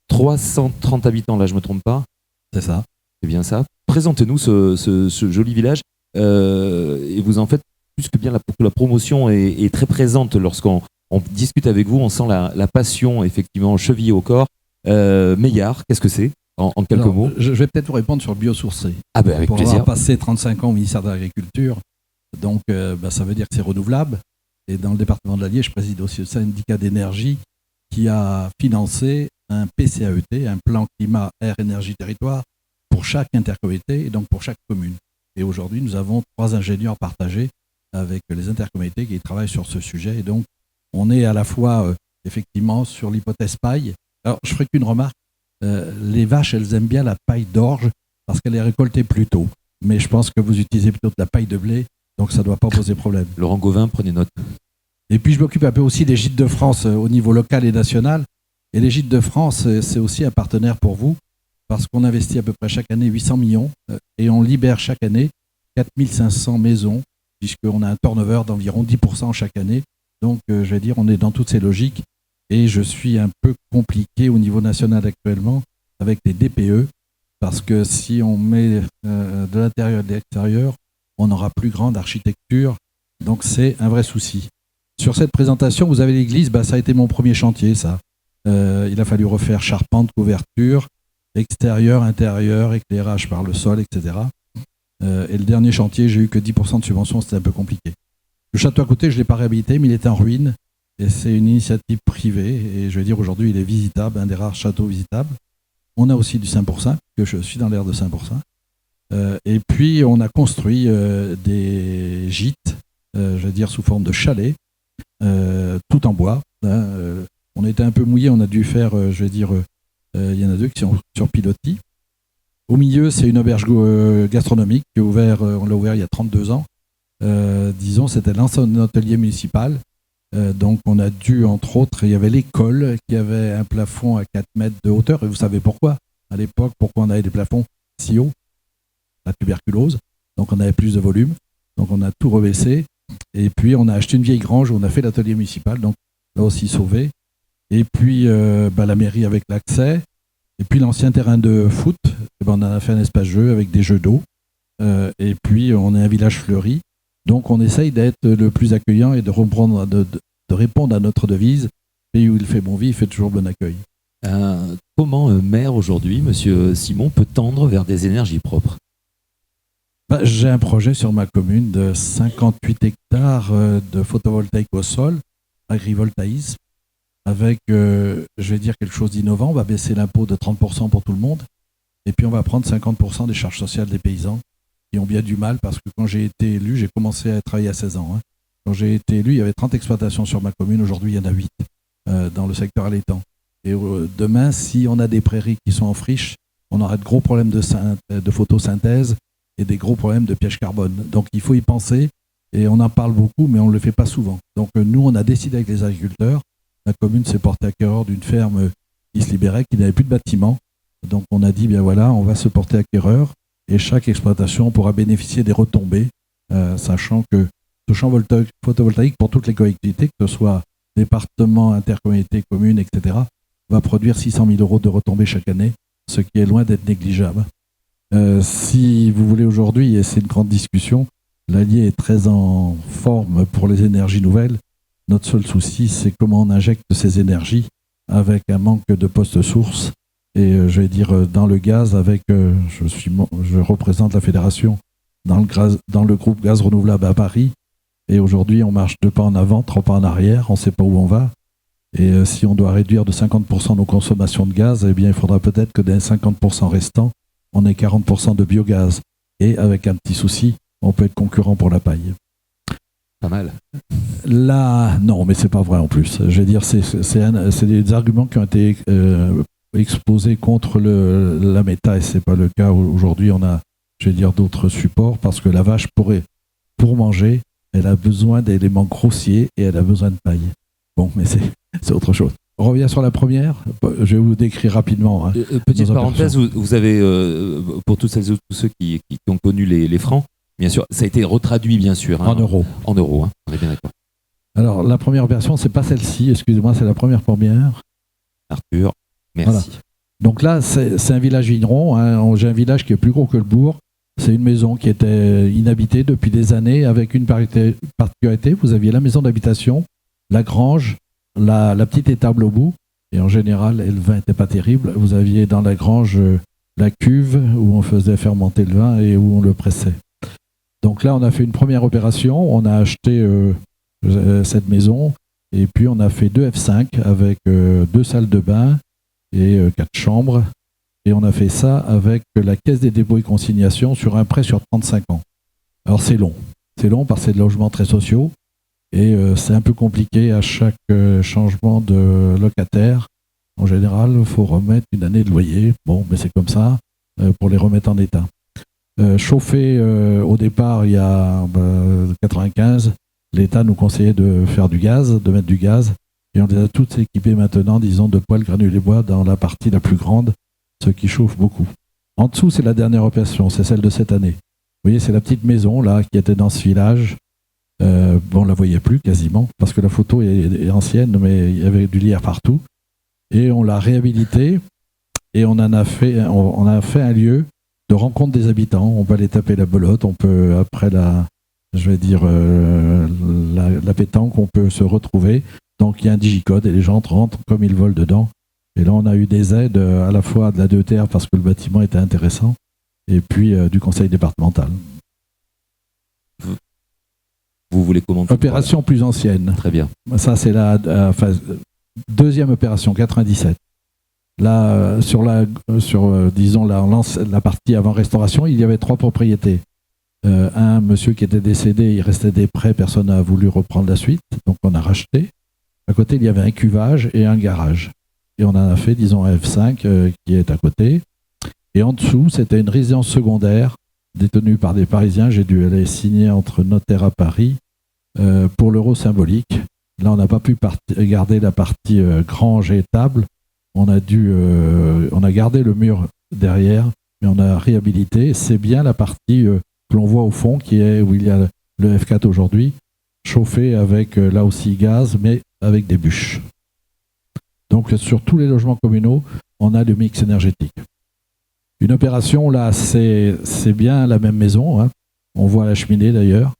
S1: 330 habitants, là, je ne me trompe pas ?
S5: C'est ça.
S1: C'est bien ça. Présentez-nous ce joli village. Et vous en faites plus que bien la promotion est très présente lorsqu'on discute avec vous. On sent la passion, effectivement, chevillée au corps. Meillard, qu'est-ce que c'est en quelques mots ?
S5: Je vais peut-être vous répondre sur le biosourcé.
S1: Ah ben avec
S5: pour
S1: plaisir.
S5: Avoir passé 35 ans au ministère de l'Agriculture, donc ça veut dire que c'est renouvelable. Et dans le département de l'Allier, je préside aussi le syndicat d'énergie qui a financé un PCAET, un plan climat, air, énergie, territoire, pour chaque intercommunauté et donc pour chaque commune. Et aujourd'hui, nous avons 3 ingénieurs partagés avec les intercommunautés qui travaillent sur ce sujet. Et donc, on est à la fois, effectivement, sur l'hypothèse paille. Alors, je ferai qu'une remarque. Les vaches, elles aiment bien la paille d'orge parce qu'elle est récoltée plus tôt. Mais je pense que vous utilisez plutôt de la paille de blé. Donc ça ne doit pas poser problème.
S1: Laurent Gauvin, prenez note.
S5: Et puis je m'occupe un peu aussi des Gîtes de France au niveau local et national. Et les Gîtes de France, c'est aussi un partenaire pour vous, parce qu'on investit à peu près chaque année 800 millions et on libère chaque année 4500 maisons, puisqu'on a un turnover d'environ 10% chaque année. Donc, je vais dire, on est dans toutes ces logiques. Et je suis un peu compliqué au niveau national actuellement avec les DPE, parce que si on met de l'intérieur et de l'extérieur, on n'aura plus grande architecture. Donc, c'est un vrai souci. Sur cette présentation, vous avez l'église, ça a été mon premier chantier, ça. Il a fallu refaire charpente, couverture, extérieur, intérieur, éclairage par le sol, etc. Et le dernier chantier, j'ai eu que 10% de subvention, c'était un peu compliqué. Le château à côté, je ne l'ai pas réhabilité, mais il était en ruine. Et c'est une initiative privée. Et je vais dire, aujourd'hui, il est visitable, un des rares châteaux visitables. On a aussi du 5%, que je suis dans l'aire de 5%. Et puis, on a construit des gîtes, je vais dire, sous forme de chalets, tout en bois. On était un peu mouillé, on a dû faire, je vais dire, il y en a 2 qui sont sur pilotis. Au milieu, c'est une auberge gastronomique qui est ouverte, on l'a ouvert il y a 32 ans. Disons, c'était l'ancien hôtelier municipal. Donc, on a dû, entre autres, il y avait l'école qui avait un plafond à 4 mètres de hauteur. Et vous savez pourquoi, à l'époque, pourquoi on avait des plafonds si hauts? La tuberculose. Donc, on avait plus de volume. Donc, on a tout rebaissé. Et puis, on a acheté une vieille grange où on a fait l'atelier municipal. Donc, là aussi sauvé. Et puis, la mairie avec l'accès. Et puis, l'ancien terrain de foot. On a fait un espace jeu avec des jeux d'eau. Et puis, on est un village fleuri. Donc, on essaye d'être le plus accueillant et de répondre à notre devise. Pays où il fait bon vivre, il fait toujours bon accueil.
S1: Comment un maire aujourd'hui, Monsieur Simon, peut tendre vers des énergies propres?
S5: J'ai un projet sur ma commune de 58 hectares de photovoltaïque au sol, agrivoltaïsme, avec, je vais dire, quelque chose d'innovant. On va baisser l'impôt de 30% pour tout le monde. Et puis, on va prendre 50% des charges sociales des paysans qui ont bien du mal, parce que quand j'ai été élu, j'ai commencé à travailler à 16 ans. Quand j'ai été élu, il y avait 30 exploitations sur ma commune. Aujourd'hui, il y en a 8 dans le secteur allaitant. Et demain, si on a des prairies qui sont en friche, on aura de gros problèmes de photosynthèse et des gros problèmes de piège carbone. Donc, il faut y penser. Et on en parle beaucoup, mais on ne le fait pas souvent. Donc, nous, on a décidé avec les agriculteurs. La commune s'est portée acquéreur d'une ferme qui se libérait, qui n'avait plus de bâtiment. Donc, on a dit, bien voilà, on va se porter acquéreur. Et chaque exploitation pourra bénéficier des retombées, sachant que ce champ photovoltaïque pour toutes les collectivités, que ce soit département, intercommunauté, commune, etc., va produire 600 000 € de retombées chaque année, ce qui est loin d'être négligeable. Si vous voulez aujourd'hui, et c'est une grande discussion, l'Allier est très en forme pour les énergies nouvelles. Notre seul souci, c'est comment on injecte ces énergies avec un manque de postes sources. Et je vais dire dans le gaz, avec je représente la fédération dans le groupe Gaz Renouvelable à Paris. Et aujourd'hui, on marche 2 pas en avant, 3 pas en arrière. On ne sait pas où on va. Et si on doit réduire de 50% nos consommations de gaz, eh bien, il faudra peut-être que dans les 50% restants, on ait 40% de biogaz. Et avec un petit souci, on peut être concurrent pour la paille.
S1: Pas mal.
S5: Là, non, mais c'est pas vrai en plus. Je vais dire, c'est des arguments qui ont été exposés contre la méta, et c'est pas le cas. Aujourd'hui, on a, je vais dire, d'autres supports, parce que la vache, pour manger, elle a besoin d'éléments grossiers et elle a besoin de paille. Bon, mais c'est autre chose. On revient sur la première. Je vais vous décrire rapidement.
S1: Petite parenthèse, vous avez, pour toutes celles et tous ceux qui ont connu les francs, bien sûr, ça a été retraduit, bien sûr.
S5: En euros.
S1: En euros, on est bien d'accord.
S5: Alors, la première version, c'est pas celle-ci, excusez-moi, c'est la première.
S1: Arthur, merci. Voilà.
S5: Donc là, c'est un village vigneron. J'ai un village qui est plus gros que le bourg. C'est une maison qui était inhabitée depuis des années, avec une particularité. Vous aviez la maison d'habitation, la grange, la petite étable au bout. Et en général, le vin n'était pas terrible. Vous aviez dans la grange la cuve où on faisait fermenter le vin et où on le pressait. Donc là, on a fait une première opération. On a acheté cette maison. Et puis, on a fait 2 F5 avec 2 salles de bain et 4 chambres. Et on a fait ça avec la Caisse des dépôts et consignations sur un prêt sur 35 ans. Alors, c'est long. C'est long parce que c'est des logements très sociaux. Et c'est un peu compliqué à chaque changement de locataire. En général, il faut remettre une année de loyer. Bon, mais c'est comme ça pour les remettre en état. Chauffé au départ, il y a 95, l'État nous conseillait de faire du gaz, de mettre du gaz. Et on les a toutes équipées maintenant, disons, de poêles granulés bois dans la partie la plus grande, ce qui chauffe beaucoup. En dessous, c'est la dernière opération, c'est celle de cette année. Vous voyez, c'est la petite maison là qui était dans ce village. On ne la voyait plus quasiment, parce que la photo est ancienne, mais il y avait du lierre partout. Et on l'a réhabilité, et on a fait un lieu de rencontre des habitants. On peut aller taper la belote, on peut, après la pétanque, on peut se retrouver. Donc il y a un digicode, et les gens rentrent comme ils veulent dedans. Et là, on a eu des aides à la fois de la DETR, parce que le bâtiment était intéressant, et puis du conseil départemental.
S1: Vous voulez commenter?
S5: Opération plus ancienne.
S1: Très bien.
S5: Ça, c'est la deuxième opération, 97. Là, disons, la partie avant restauration, il y avait 3 propriétés. Un monsieur qui était décédé, il restait des prêts, personne n'a voulu reprendre la suite, donc on a racheté. À côté, il y avait un cuvage et un garage. Et on en a fait, disons, un F5 qui est à côté. Et en dessous, c'était une résidence secondaire détenue par des Parisiens. J'ai dû aller signer entre notaires à Paris pour l'euro symbolique. Là, on n'a pas pu garder la partie grange et table. On a gardé le mur derrière, mais on a réhabilité. C'est bien la partie que l'on voit au fond, où il y a le F4 aujourd'hui, chauffé avec là aussi gaz, mais avec des bûches. Donc sur tous les logements communaux, on a le mix énergétique. Une opération, là, c'est bien la même maison. Hein. On voit la cheminée d'ailleurs.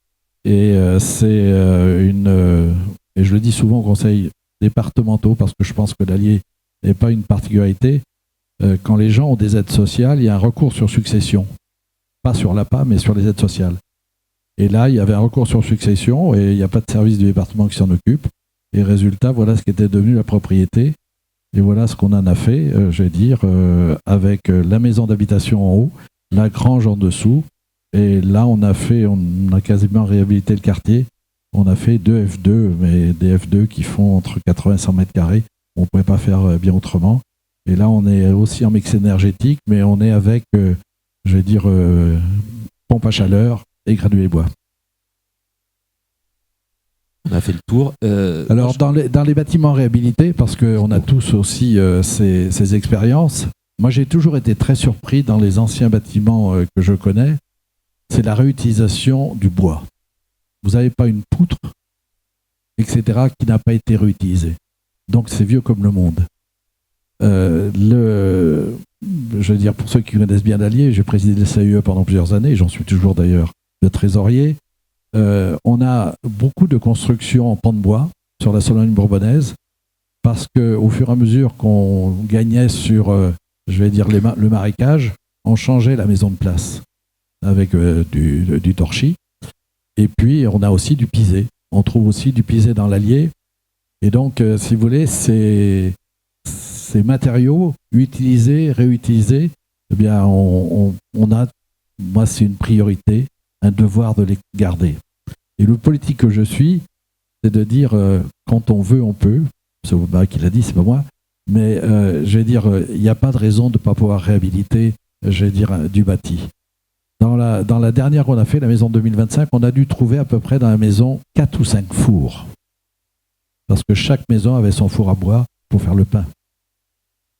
S5: Et et je le dis souvent aux conseils départementaux, parce que je pense que l'Allier n'est pas une particularité. Quand les gens ont des aides sociales, il y a un recours sur succession. Pas sur l'APA, mais sur les aides sociales. Et là, il y avait un recours sur succession, et il n'y a pas de service du département qui s'en occupe. Et résultat, voilà ce qui était devenu la propriété. Et voilà ce qu'on en a fait, avec la maison d'habitation en haut, la grange en dessous. Et là, on a quasiment réhabilité le quartier. On a fait 2 F2, mais des F2 qui font entre 80 et 100 mètres carrés. On ne pouvait pas faire bien autrement. Et là, on est aussi en mix énergétique, mais on est avec, pompe à chaleur et granulés bois.
S1: On a fait le tour.
S5: Alors, dans les bâtiments réhabilités, parce qu'on a tous aussi ces expériences, moi j'ai toujours été très surpris dans les anciens bâtiments que je connais, c'est la réutilisation du bois. Vous n'avez pas une poutre, etc., qui n'a pas été réutilisée. Donc c'est vieux comme le monde. Pour ceux qui connaissent bien l'Allier, j'ai présidé le CIE pendant plusieurs années, j'en suis toujours d'ailleurs le trésorier. On a beaucoup de constructions en pans de bois sur la Sologne bourbonnaise, parce qu'au fur et à mesure qu'on gagnait sur, le marécage, on changeait la maison de place avec du torchis. Et puis, on a aussi du pisé. On trouve aussi du pisé dans l'Allier. Et donc, si vous voulez, ces matériaux utilisés, réutilisés, eh bien, moi, c'est une priorité, un devoir de les garder. Et le politique que je suis, c'est de dire, quand on veut, on peut. C'est Obama qui l'a dit, c'est pas moi. Mais, il n'y a pas de raison de ne pas pouvoir réhabiliter, du bâti. Dans la dernière qu'on a fait, la maison 2025, on a dû trouver à peu près dans la maison 4 ou 5 fours. Parce que chaque maison avait son four à bois pour faire le pain.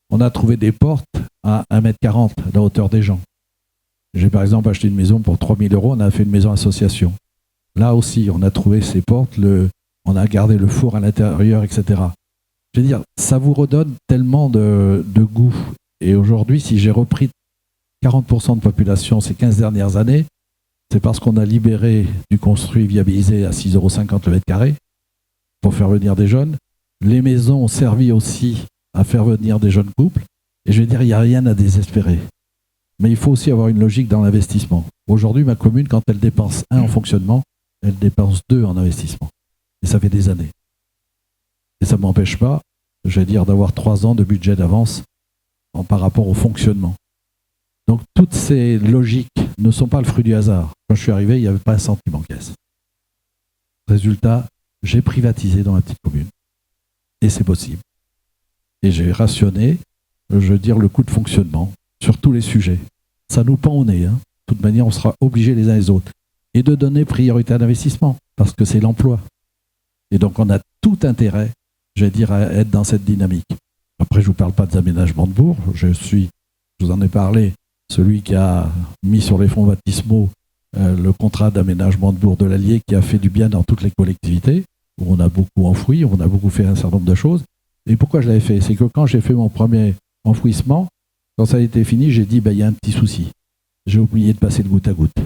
S5: On a trouvé des portes à 1,40 m, la hauteur des gens. J'ai par exemple acheté une maison pour 3 000 €, on a fait une maison association. Là aussi, on a trouvé ces portes, on a gardé le four à l'intérieur, etc. Ça vous redonne tellement de goût. Et aujourd'hui, si j'ai repris 40% de population ces 15 dernières années, c'est parce qu'on a libéré du construit viabilisé à 6,50 € le mètre carré pour faire venir des jeunes. Les maisons ont servi aussi à faire venir des jeunes couples. Et il n'y a rien à désespérer. Mais il faut aussi avoir une logique dans l'investissement. Aujourd'hui, ma commune, quand elle dépense 1 en fonctionnement, elle dépense 2 en investissement. Et ça fait des années. Et ça ne m'empêche pas, d'avoir 3 ans de budget d'avance par rapport au fonctionnement. Donc toutes ces logiques ne sont pas le fruit du hasard. Quand je suis arrivé, il n'y avait pas un centime en caisse. Résultat, j'ai privatisé dans ma petite commune. Et c'est possible. Et j'ai rationné, le coût de fonctionnement sur tous les sujets. Ça nous pend au nez. Hein. De toute manière, on sera obligés les uns les autres. Et de donner priorité à l'investissement, parce que c'est l'emploi. Et donc on a tout intérêt, à être dans cette dynamique. Après, je ne vous parle pas des aménagements de bourg. Je vous en ai parlé, celui qui a mis sur les fonds baptismaux le contrat d'aménagement de Bourg de l'Allier qui a fait du bien dans toutes les collectivités, où on a beaucoup enfoui, on a beaucoup fait un certain nombre de choses. Et pourquoi je l'avais fait? C'est que quand j'ai fait mon premier enfouissement, quand ça a été fini, j'ai dit, il y a un petit souci. J'ai oublié de passer le goutte à goutte.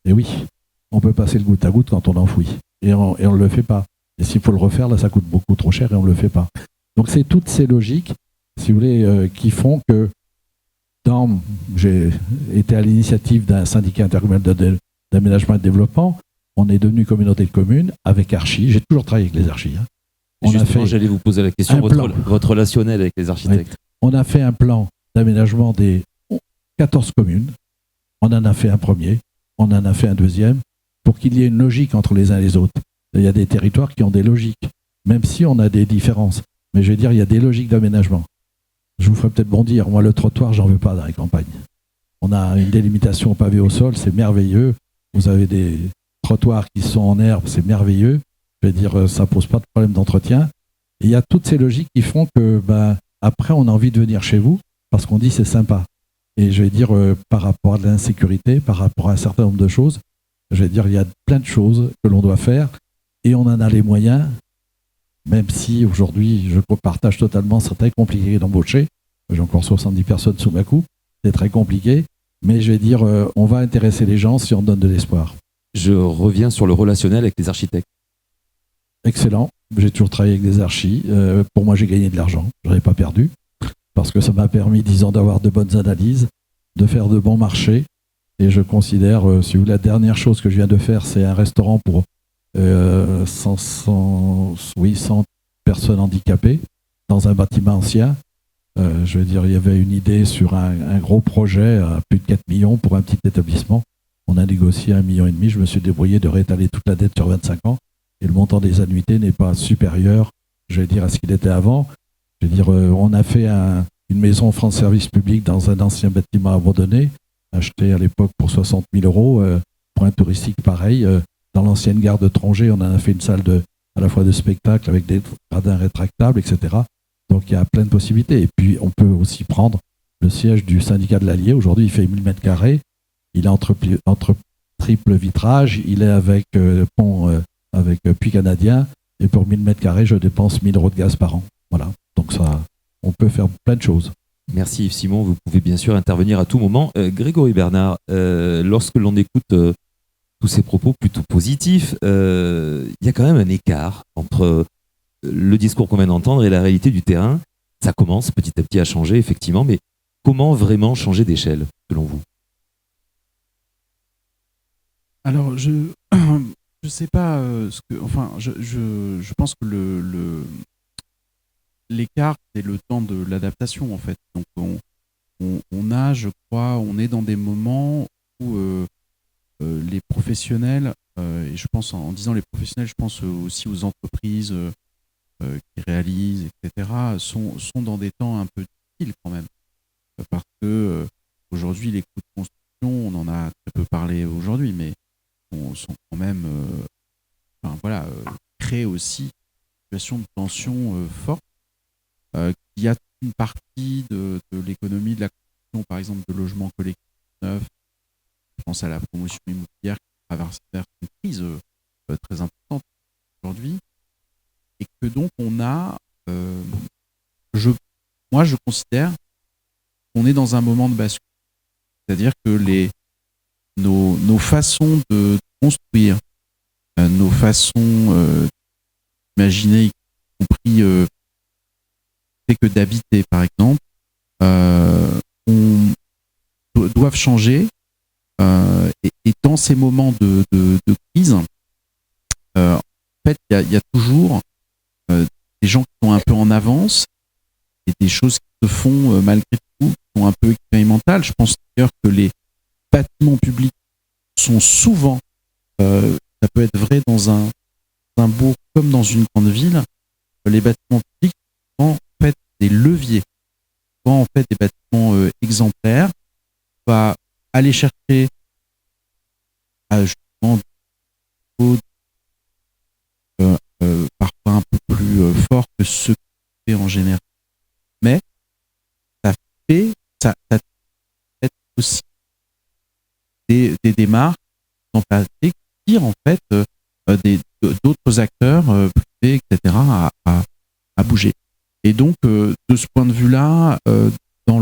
S5: Et oui, on peut passer le goutte à goutte quand on enfouit. Et on ne le fait pas. Et s'il faut le refaire, là, ça coûte beaucoup trop cher et on ne le fait pas. Donc c'est toutes ces logiques, si vous voulez, qui font que j'ai été à l'initiative d'un syndicat intercommunal d'aménagement et de développement. On est devenu communauté de communes avec Archi. J'ai toujours travaillé avec les archis.
S1: J'allais vous poser la question, votre relationnel avec les architectes.
S5: Oui. On a fait un plan d'aménagement des 14 communes. On en a fait un premier, on en a fait un deuxième, pour qu'il y ait une logique entre les uns et les autres. Il y a des territoires qui ont des logiques, même si on a des différences. Mais je veux dire, il y a des logiques d'aménagement. Je vous ferai peut-être bondir. Moi, le trottoir, j'en veux pas dans les campagnes. On a une délimitation pavée au sol, c'est merveilleux. Vous avez des trottoirs qui sont en herbe, c'est merveilleux. Je veux dire, ça pose pas de problème d'entretien. Et il y a toutes ces logiques qui font que, après, on a envie de venir chez vous parce qu'on dit c'est sympa. Et je vais dire, par rapport à l'insécurité, par rapport à un certain nombre de choses, je vais dire, il y a plein de choses que l'on doit faire et on en a les moyens. Même si aujourd'hui, je partage totalement, c'est très compliqué d'embaucher. J'ai encore 70 personnes sous ma coupe, c'est très compliqué. Mais je vais dire, on va intéresser les gens si on donne de l'espoir.
S1: Je reviens sur le relationnel avec les architectes.
S5: Excellent. J'ai toujours travaillé avec des archis. Pour moi, j'ai gagné de l'argent. Je n'en ai pas perdu. Parce que ça m'a permis, 10 ans, d'avoir de bonnes analyses, de faire de bons marchés. Et je considère, si vous voulez, la dernière chose que je viens de faire, c'est un restaurant pour 100 personnes handicapées dans un bâtiment ancien. Je veux dire, il y avait une idée sur un gros projet à plus de 4 millions pour un petit établissement. On a négocié 1,5 million. Je me suis débrouillé de réétaler toute la dette sur 25 ans. Et le montant des annuités n'est pas supérieur, je vais dire, à ce qu'il était avant. Je veux dire, on a fait une maison France Service Public dans un ancien bâtiment abandonné, acheté à l'époque pour 60 000 euros, pour un touristique pareil. Dans l'ancienne gare de Trongé, on en a fait une salle à la fois de spectacle avec des gradins rétractables, etc. Donc il y a plein de possibilités. Et puis on peut aussi prendre le siège du syndicat de l'Allier. Aujourd'hui, il fait 1000 m². Il est entre triple vitrage. Il est avec pont, avec puits canadien. Et pour 1000 m², je dépense 1000 euros de gaz par an. Voilà. Donc ça, on peut faire plein de choses.
S1: Merci Yves Simon. Vous pouvez bien sûr intervenir à tout moment. Grégory Bernard, lorsque l'on écoute tous ces propos plutôt positifs, il y a quand même un écart entre le discours qu'on vient d'entendre et la réalité du terrain. Ça commence petit à petit à changer, effectivement, mais comment vraiment changer d'échelle, selon vous?
S2: Alors, je sais pas je pense que l'écart, c'est le temps de l'adaptation, en fait. Donc, on a, je crois, on est dans des moments où les professionnels, et je pense, en disant les professionnels, je pense aussi aux entreprises qui réalisent, etc., sont dans des temps un peu difficiles quand même. Parce que aujourd'hui, les coûts de construction, on en a très peu parlé aujourd'hui, mais sont quand même, créent aussi une situation de tension forte. Il y a une partie de l'économie de la construction, par exemple, de logements collectifs neufs. Je pense à la promotion immobilière qui traverse une crise très importante aujourd'hui. Et que donc on a, moi je considère qu'on est dans un moment de bascule. C'est-à-dire que nos façons de construire, nos façons d'imaginer, y compris que d'habiter par exemple, doivent changer. Et dans ces moments de crise, en fait, il y a toujours des gens qui sont un peu en avance et des choses qui se font malgré tout, qui sont un peu expérimentales. Je pense d'ailleurs que les bâtiments publics sont souvent, ça peut être vrai dans un bourg comme dans une grande ville, les bâtiments publics sont en fait des leviers, sont en fait des bâtiments exemplaires. On va aller chercher justement parfois un peu plus fort que ce qui fait en général. Mais ça fait aussi des démarches température qui tire en fait d'autres acteurs privés, etc., à bouger. Et donc, de ce point de vue-là, dans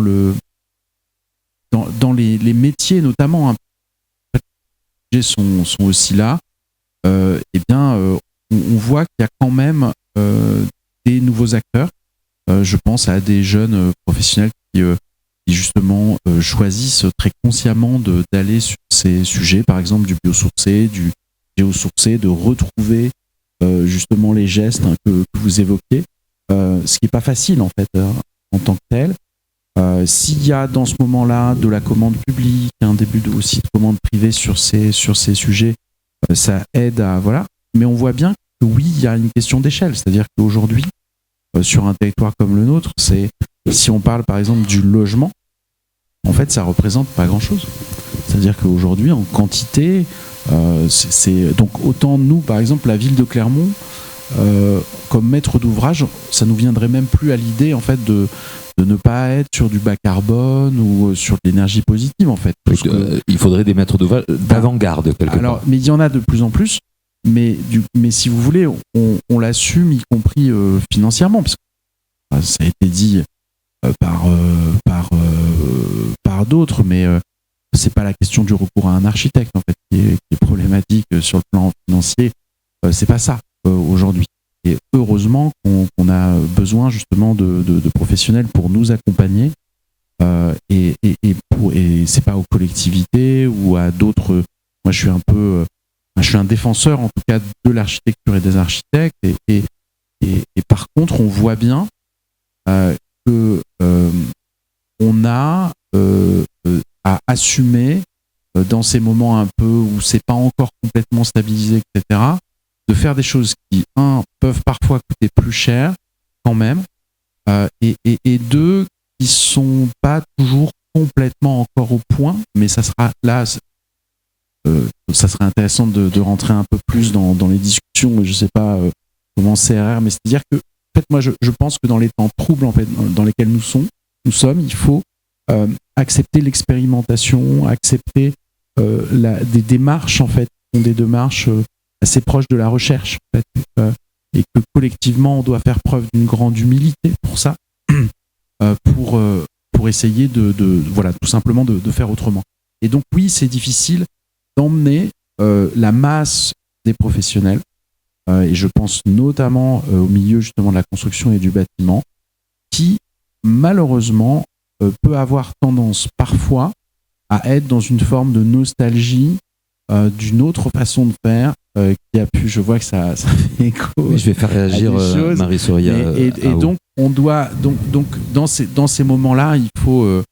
S2: les métiers notamment, sont aussi là. Eh bien, on voit qu'il y a quand même des nouveaux acteurs. Je pense à des jeunes professionnels qui justement choisissent très consciemment d'aller sur ces sujets, par exemple du biosourcé, du géosourcé, de retrouver justement les gestes que vous évoquez, ce qui n'est pas facile en fait en tant que tel. S'il y a dans ce moment-là de la commande publique, un début aussi de commande privée sur ces sujets, ça aide à voilà. Mais on voit bien que oui, il y a une question d'échelle, c'est-à-dire qu'aujourd'hui, sur un territoire comme le nôtre, si on parle par exemple du logement, en fait, ça représente pas grand-chose. C'est-à-dire qu'aujourd'hui, en quantité, donc autant nous, par exemple, la ville de Clermont, comme maître d'ouvrage, ça nous viendrait même plus à l'idée en fait de ne pas être sur du bas carbone ou sur de l'énergie positive en fait.
S1: Il faudrait des maîtres d'ouvrage d'avant-garde quelque part.
S2: Mais il y en a de plus en plus. Mais si vous voulez, on l'assume, y compris financièrement, parce que ça a été dit par d'autres, mais c'est pas la question du recours à un architecte en fait qui est problématique sur le plan financier. C'est pas ça aujourd'hui. Et heureusement qu'on a besoin justement de professionnels pour nous accompagner. Et c'est pas aux collectivités ou à d'autres. Moi, je suis un défenseur en tout cas de l'architecture et des architectes et par contre on voit bien que on a à assumer dans ces moments un peu où c'est pas encore complètement stabilisé, etc., de faire des choses qui peuvent parfois coûter plus cher quand même et deux qui sont pas toujours complètement encore au point, mais ça sera là. Ça serait intéressant de rentrer un peu plus dans les discussions, je sais pas comment CRR, mais c'est-à-dire que en fait, moi je pense que dans les temps troubles en fait, dans lesquels nous sommes, il faut accepter l'expérimentation, accepter des démarches en fait, qui sont des démarches assez proches de la recherche en fait, et que collectivement on doit faire preuve d'une grande humilité pour ça, pour essayer voilà, tout simplement de faire autrement. Et donc oui, c'est difficile d'emmener la masse des professionnels, et je pense notamment au milieu justement de la construction et du bâtiment, qui malheureusement peut avoir tendance parfois à être dans une forme de nostalgie d'une autre façon de faire qui a pu, je vois que ça fait écho.
S1: Oui, je vais faire réagir Marie Soria.
S2: Et donc on doit donc dans ces moments-là, il faut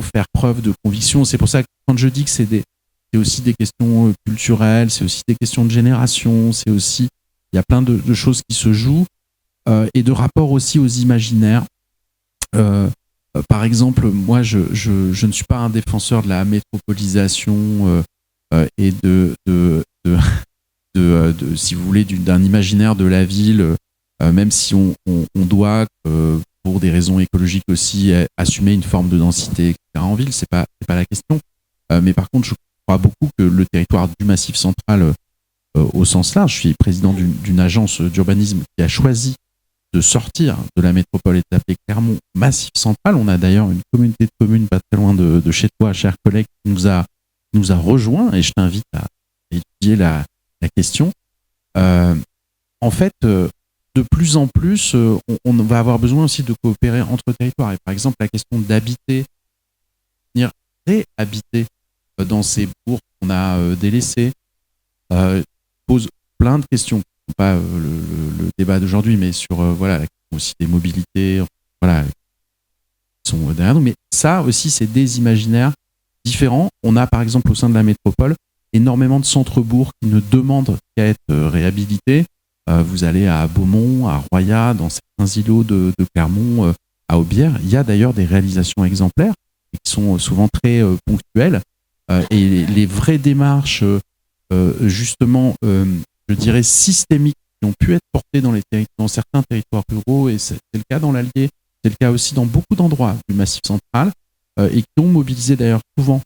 S2: faire preuve de conviction. C'est pour ça que quand je dis que c'est aussi des questions culturelles, c'est aussi des questions de génération, il y a plein de choses qui se jouent et de rapport aussi aux imaginaires. Par exemple, moi, je ne suis pas un défenseur de la métropolisation et si vous voulez, d'un imaginaire de la ville, même si on doit, pour des raisons écologiques aussi, assumer une forme de densité, etc. en ville, c'est pas la question. Mais par contre, je crois beaucoup que le territoire du Massif central, au sens large, je suis président d'une agence d'urbanisme qui a choisi de sortir de la métropole et d'appeler Clermont Massif central. On a d'ailleurs une communauté de communes pas très loin de chez toi, cher collègue, qui nous a rejoint, et je t'invite à étudier la question. En fait, de plus en plus, on va avoir besoin aussi de coopérer entre territoires. Et par exemple, la question d'habiter, venir réhabiter dans ces bourgs qu'on a délaissés, pose plein de questions. Pas le débat d'aujourd'hui, mais sur la question aussi des mobilités, qui sont derrière nous. Mais ça aussi, c'est des imaginaires différents. On a par exemple au sein de la métropole énormément de centres-bourgs qui ne demandent qu'à être réhabilités. Vous allez à Beaumont, à Royat, dans certains îlots de Clermont, à Aubière. Il y a d'ailleurs des réalisations exemplaires et qui sont souvent très ponctuelles. Et les vraies démarches, justement, je dirais systémiques, qui ont pu être portées dans certains territoires ruraux, et c'est le cas dans l'Allier, c'est le cas aussi dans beaucoup d'endroits du Massif central, et qui ont mobilisé d'ailleurs souvent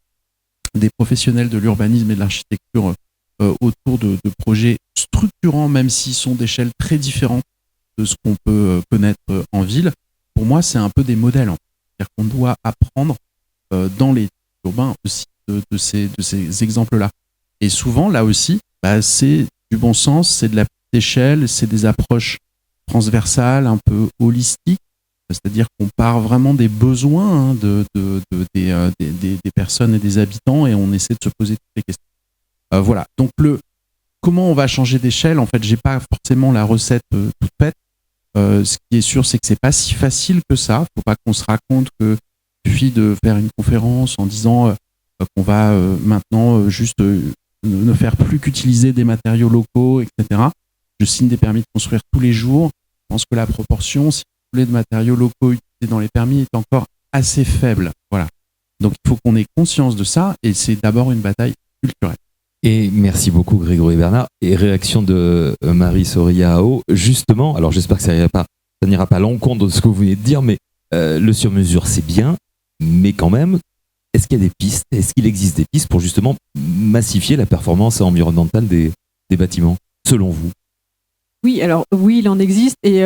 S2: des professionnels de l'urbanisme et de l'architecture autour de projets structurants, même s'ils sont d'échelle très différente de ce qu'on peut connaître en ville. Pour moi, c'est un peu des modèles. C'est-à-dire qu'on doit apprendre dans les urbains aussi de ces exemples-là. Et souvent, là aussi, c'est du bon sens, c'est de la petite échelle, c'est des approches transversales, un peu holistiques. C'est-à-dire qu'on part vraiment des besoins des personnes et des habitants et on essaie de se poser toutes les questions. Voilà. Donc, comment on va changer d'échelle ? En fait, j'ai pas forcément la recette toute faite. Ce qui est sûr, c'est que c'est pas si facile que ça. Faut pas qu'on se raconte que suffit de faire une conférence en disant qu'on va maintenant juste ne faire plus qu'utiliser des matériaux locaux, etc. Je signe des permis de construire tous les jours. Je pense que la proportion, si vous voulez, de matériaux locaux utilisés dans les permis est encore assez faible. Voilà. Donc il faut qu'on ait conscience de ça et c'est d'abord une bataille culturelle.
S1: Et merci beaucoup Grégory Bernard. Et réaction de Marie Soria-Hao, justement, alors j'espère que ça n'ira pas à l'encontre de ce que vous venez de dire, mais le sur-mesure c'est bien, mais quand même, est-ce qu'il y a des pistes ? Est-ce qu'il existe des pistes pour justement massifier la performance environnementale des bâtiments, selon vous ?
S4: Oui, alors oui, il en existe et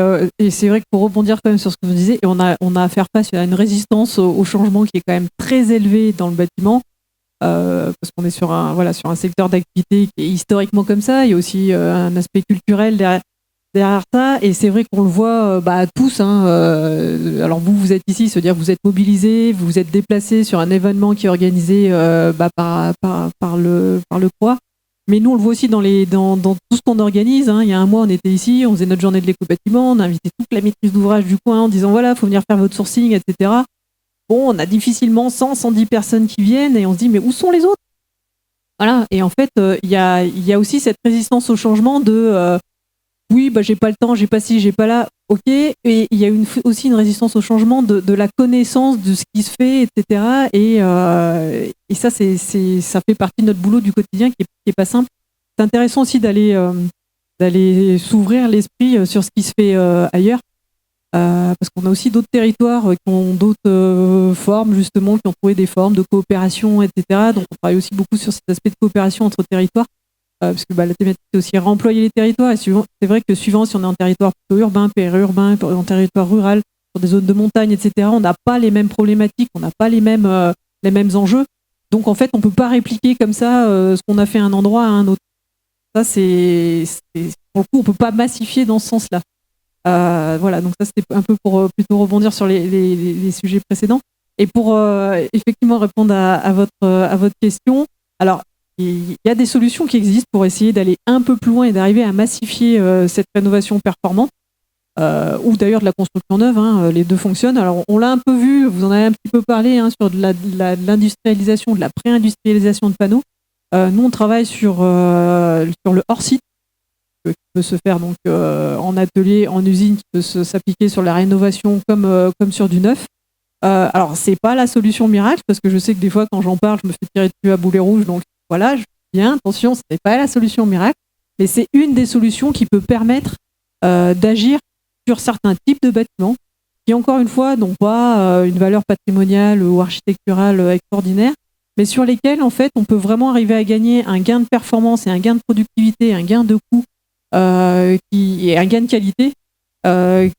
S4: c'est vrai que pour rebondir quand même sur ce que vous disiez, on a à faire face à une résistance au changement qui est quand même très élevée dans le bâtiment. Parce qu'on est sur un secteur d'activité qui est historiquement comme ça. Il y a aussi un aspect culturel derrière ça. Et c'est vrai qu'on le voit tous. Alors vous êtes ici, c'est-à-dire vous êtes mobilisés, vous vous êtes déplacés sur un événement qui est organisé par le CROA. Mais nous, on le voit aussi dans tout ce qu'on organise. Il y a un mois, on était ici, on faisait notre journée de l'éco-bâtiment, on a invité toute la maîtrise d'ouvrage du coin en disant voilà, il faut venir faire votre sourcing, etc. Bon, on a difficilement 110 personnes qui viennent et on se dit mais où sont les autres ? Voilà. Et en fait, il y a aussi cette résistance au changement de oui, j'ai pas le temps, j'ai pas ci, j'ai pas là. Ok. Et il y a aussi une résistance au changement de la connaissance de ce qui se fait, etc. Et ça, ça fait partie de notre boulot du quotidien qui est pas simple. C'est intéressant aussi d'aller s'ouvrir l'esprit sur ce qui se fait ailleurs. Parce qu'on a aussi d'autres territoires qui ont d'autres formes, justement, qui ont trouvé des formes de coopération, etc. Donc, on travaille aussi beaucoup sur cet aspect de coopération entre territoires, parce que la thématique, c'est aussi réemployer les territoires. Et c'est vrai que suivant si on est en territoire plutôt urbain, périurbain, en territoire rural, sur des zones de montagne, etc., on n'a pas les mêmes problématiques, on n'a pas les mêmes enjeux. Donc, en fait, on ne peut pas répliquer comme ça ce qu'on a fait à un endroit à un autre. Ça, pour le coup, on ne peut pas massifier dans ce sens-là. Voilà, donc ça c'était un peu pour plutôt rebondir sur les sujets précédents et pour effectivement répondre à votre question. Alors il y a des solutions qui existent pour essayer d'aller un peu plus loin et d'arriver à massifier cette rénovation performante ou d'ailleurs de la construction neuve, les deux fonctionnent. Alors on l'a un peu vu, vous en avez un petit peu parlé sur de l'industrialisation, de la pré-industrialisation de panneaux. Nous on travaille sur le hors-site qui peut se faire donc en atelier, en usine, qui peut s'appliquer sur la rénovation comme sur du neuf. Alors c'est pas la solution miracle parce que je sais que des fois quand j'en parle, je me fais tirer dessus à boulet rouge. Donc voilà, bien attention, ce n'est pas la solution miracle, mais c'est une des solutions qui peut permettre d'agir sur certains types de bâtiments qui encore une fois n'ont pas une valeur patrimoniale ou architecturale extraordinaire, mais sur lesquels en fait on peut vraiment arriver à gagner un gain de performance et un gain de productivité, un gain de coût et un gain de qualité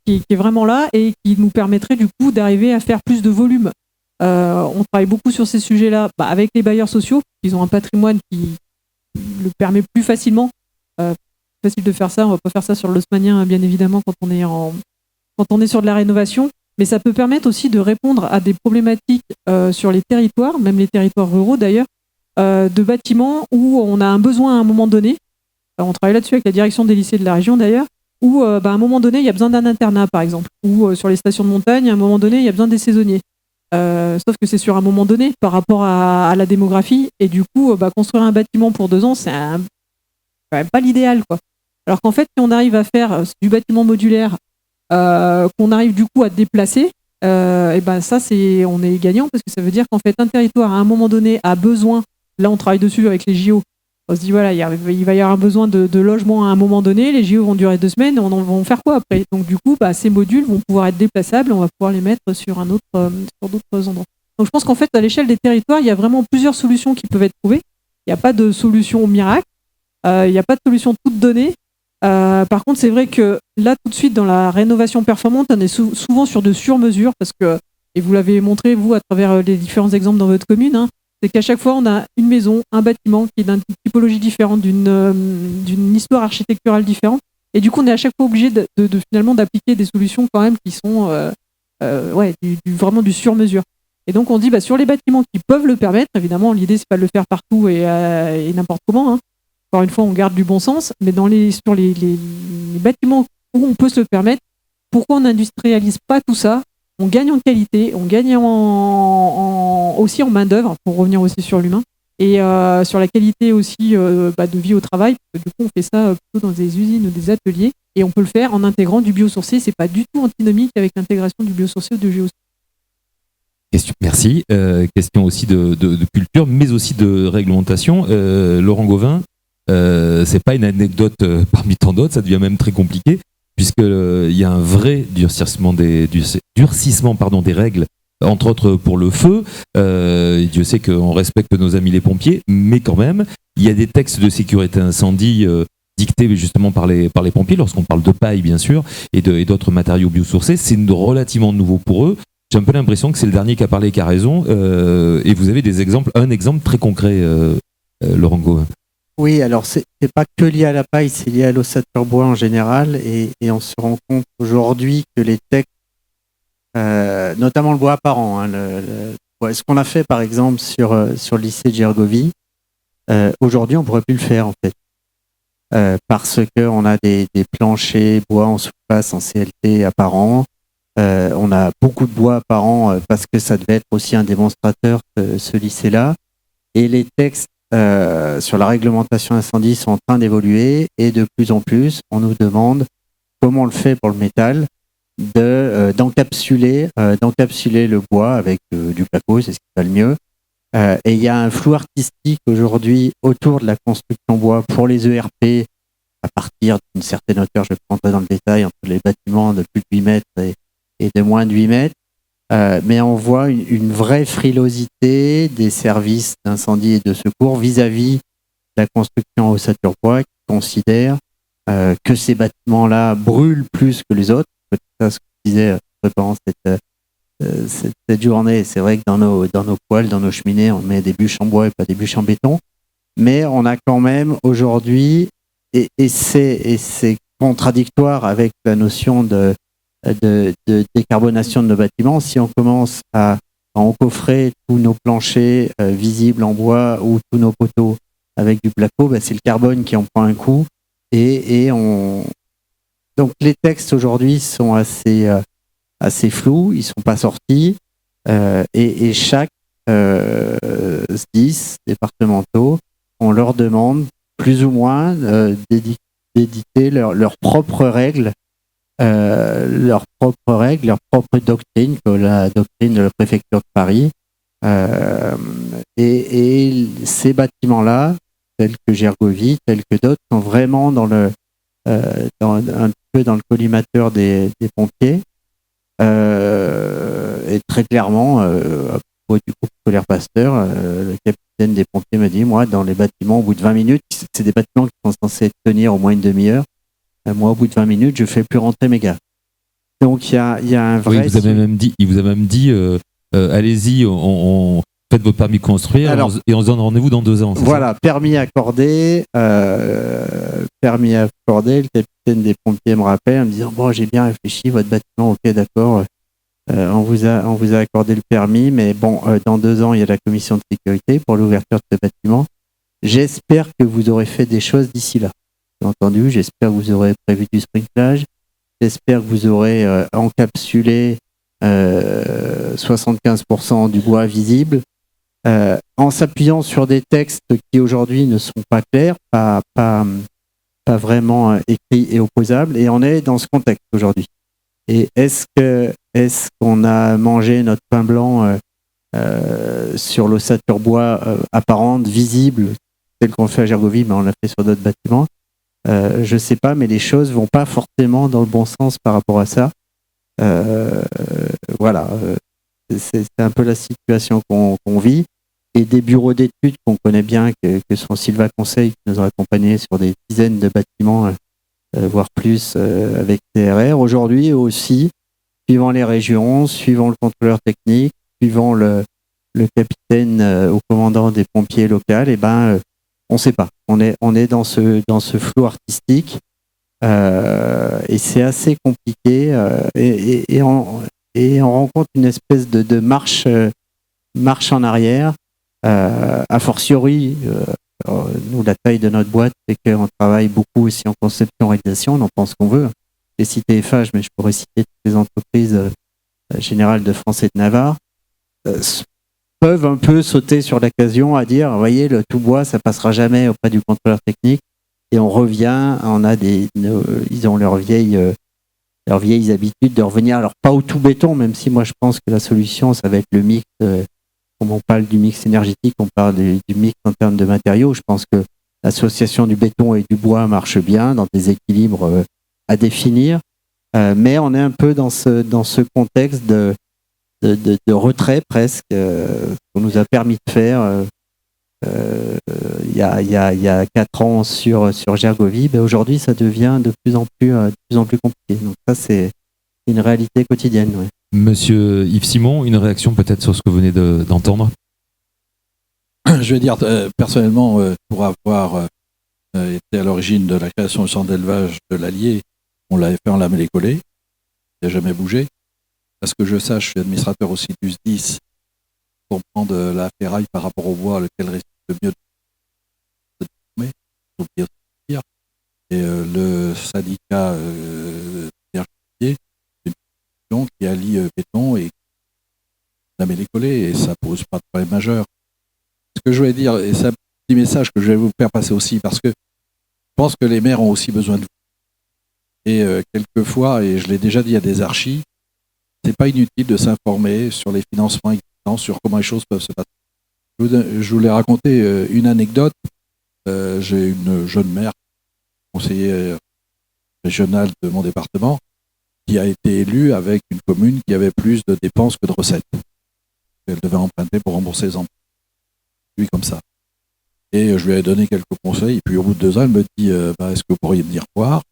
S4: qui est vraiment là et qui nous permettrait du coup d'arriver à faire plus de volume. On travaille beaucoup sur ces sujets-là avec les bailleurs sociaux. Ils ont un patrimoine qui le permet plus facilement. Facile de faire ça. On va pas faire ça sur l'haussmannien, bien évidemment, quand on est sur de la rénovation. Mais ça peut permettre aussi de répondre à des problématiques sur les territoires, même les territoires ruraux d'ailleurs, de bâtiments où on a un besoin à un moment donné. On travaille là-dessus avec la direction des lycées de la région d'ailleurs, où à un moment donné, il y a besoin d'un internat par exemple, ou sur les stations de montagne, à un moment donné, il y a besoin des saisonniers. Sauf que c'est sur un moment donné par rapport à la démographie, et du coup, construire un bâtiment pour 2 ans, c'est quand même pas l'idéal, quoi. Alors qu'en fait, si on arrive à faire du bâtiment modulaire, qu'on arrive du coup à déplacer, et ça, on est gagnant parce que ça veut dire qu'en fait, un territoire à un moment donné a besoin, là on travaille dessus avec les JO, on se dit voilà, il va y avoir un besoin de logement à un moment donné, les JO vont durer 2 semaines, on va faire quoi après? Donc du coup, ces modules vont pouvoir être déplaçables, on va pouvoir les mettre sur d'autres endroits. Donc je pense qu'en fait, à l'échelle des territoires, il y a vraiment plusieurs solutions qui peuvent être trouvées. Il n'y a pas de solution miracle, il n'y a pas de solution toute donnée. Par contre, c'est vrai que là, tout de suite, dans la rénovation performante, on est souvent sur de sur-mesures parce que, et vous l'avez montré, vous, à travers les différents exemples dans votre commune, hein, c'est qu'à chaque fois, on a une maison, un bâtiment qui est d'une typologie différente, d'une histoire architecturale différente. Et du coup, on est à chaque fois obligé finalement d'appliquer des solutions quand même qui sont vraiment du sur-mesure. Et donc, on dit, sur les bâtiments qui peuvent le permettre, évidemment, l'idée, c'est pas de le faire partout et n'importe comment, hein. Encore une fois, on garde du bon sens, mais sur les bâtiments où on peut se le permettre, pourquoi on n'industrialise pas tout ça? On gagne en qualité, on gagne aussi en main-d'œuvre, pour revenir aussi sur l'humain, et sur la qualité aussi de vie au travail, parce que du coup, on fait ça plutôt dans des usines ou des ateliers, et on peut le faire en intégrant du biosourcé. C'est pas du tout antinomique avec l'intégration du biosourcé ou de géosourcé.
S1: Merci. Question aussi de culture, mais aussi de réglementation. Laurent Gauvin, c'est pas une anecdote parmi tant d'autres, ça devient même très compliqué, puisqu'il y a un vrai durcissement des règles, entre autres pour le feu. Dieu sait qu'on respecte nos amis les pompiers, mais quand même, il y a des textes de sécurité incendie dictés justement par les pompiers, lorsqu'on parle de paille bien sûr, et d'autres matériaux biosourcés. C'est relativement nouveau pour eux. J'ai un peu l'impression que c'est le dernier qui a parlé qui a raison, et vous avez un exemple très concret, Laurent Gauvin.
S3: Oui, alors c'est pas que lié à la paille, c'est lié à l'ossature bois en général, et on se rend compte aujourd'hui que les textes, notamment le bois apparent, hein, ce qu'on a fait par exemple sur le lycée de Gergovie, aujourd'hui on pourrait plus le faire en fait, parce que on a des planchers bois en surface en CLT apparent, on a beaucoup de bois apparent parce que ça devait être aussi un démonstrateur ce lycée-là, et les textes sur la réglementation incendie sont en train d'évoluer, et de plus en plus on nous demande, comme on le fait pour le métal, d'encapsuler le bois avec du placo, c'est ce qui va le mieux. Et il y a un flou artistique aujourd'hui autour de la construction bois pour les ERP à partir d'une certaine hauteur, je vais pas rentrer dans le détail, entre les bâtiments de plus de 8 mètres et de moins de 8 mètres. Mais on voit une vraie frilosité des services d'incendie et de secours vis-à-vis de la construction en ossature bois, qui considèrent que ces bâtiments-là brûlent plus que les autres. C'est ce que je disais préparant cette journée. C'est vrai que dans nos poêles, dans nos cheminées, on met des bûches en bois et pas des bûches en béton. Mais on a quand même aujourd'hui, et c'est contradictoire avec la notion de décarbonation de nos bâtiments. Si on commence à encoffrer tous nos planchers visibles en bois ou tous nos poteaux avec du placo, c'est le carbone qui en prend un coup. Donc les textes aujourd'hui sont assez flous, ils sont pas sortis, et chaque SDIS départementaux, on leur demande plus ou moins d'éditer leurs propres règles, leur propre doctrine, comme la doctrine de la préfecture de Paris. Et ces bâtiments-là, tels que Gergovie, tels que d'autres, sont vraiment un peu dans le collimateur des pompiers. Et très clairement, à propos du groupe scolaire Pasteur, le capitaine des pompiers me dit, moi, dans les bâtiments, au bout de 20 minutes, c'est des bâtiments qui sont censés tenir au moins une demi-heure. Moi, au bout de 20 minutes, je ne fais plus rentrer mes gars. Donc, il y a un vrai...
S1: Oui, il vous a même dit, allez-y, on faites votre permis de construire. Alors, et on se donne rendez-vous dans 2 ans.
S3: Voilà,
S1: ça
S3: permis accordé. Le capitaine des pompiers me rappelle en me disant, bon, j'ai bien réfléchi, votre bâtiment, ok, d'accord, on vous a accordé le permis, mais bon, dans 2 ans, il y a la commission de sécurité pour l'ouverture de ce bâtiment. J'espère que vous aurez fait des choses d'ici là. Entendu, j'espère que vous aurez prévu du sprinklage, j'espère que vous aurez encapsulé 75% du bois visible, en s'appuyant sur des textes qui aujourd'hui ne sont pas clairs, pas vraiment écrits et opposables, et on est dans ce contexte aujourd'hui. Et est-ce qu'on a mangé notre pain blanc sur l'ossature bois apparente, visible, telle qu'on fait à Gergovie, mais on l'a fait sur d'autres bâtiments? Je sais pas, mais les choses vont pas forcément dans le bon sens par rapport à ça. Voilà. c'est un peu la situation qu'on vit. Et des bureaux d'études qu'on connaît bien, que sont Sylva Conseil, qui nous a accompagnés sur des dizaines de bâtiments, voire plus, avec TRR. Aujourd'hui aussi, suivant les régions, suivant le contrôleur technique, suivant le capitaine au commandant des pompiers locaux, on ne sait pas. On est dans ce flou artistique et c'est assez compliqué et on rencontre une espèce de marche en arrière. A fortiori, nous, la taille de notre boîte, c'est qu'on travaille beaucoup aussi en conception-réalisation, on en pense qu'on veut. J'ai cité FH, mais je pourrais citer toutes les entreprises générales de France et de Navarre, peuvent un peu sauter sur l'occasion à dire, voyez, le tout bois, ça passera jamais auprès du contrôleur technique. Et on revient, ils ont leurs vieilles habitudes de revenir, alors pas au tout béton, même si moi je pense que la solution, ça va être le mix. Comme on parle du mix énergétique, on parle du mix en termes de matériaux. Je pense que l'association du béton et du bois marche bien dans des équilibres à définir. Mais on est un peu dans ce contexte de retrait presque qu'on nous a permis de faire il y a 4 ans sur Gergovie. Aujourd'hui, ça devient de plus en plus compliqué. Donc ça, c'est une réalité quotidienne. Ouais.
S1: Monsieur Yves Simon, une réaction peut-être sur ce que vous venez d'entendre?
S5: Je vais dire, personnellement, pour avoir été à l'origine de la création du centre d'élevage de l'Allier, on l'avait fait en lamellé-collé, il n'a jamais bougé. Parce que je sache, je suis administrateur aussi du SDIS, pour prendre la ferraille par rapport au bois, lequel résiste le mieux de dire. Et le syndicat qui allie béton et lamellé-collé, et ça pose pas de problème majeur. Ce que je voulais dire, et c'est un petit message que je vais vous faire passer aussi, parce que je pense que les maires ont aussi besoin de vous. Et quelquefois, et je l'ai déjà dit à des archis, c'est pas inutile de s'informer sur les financements existants, sur comment les choses peuvent se passer. Je voulais raconter une anecdote. J'ai une jeune maire, conseillère régionale de mon département, qui a été élue avec une commune qui avait plus de dépenses que de recettes. Elle devait emprunter pour rembourser les emprunts. Lui, comme ça. Et je lui ai donné quelques conseils. Et puis, au bout de 2 ans, elle me dit est-ce que vous pourriez venir voir?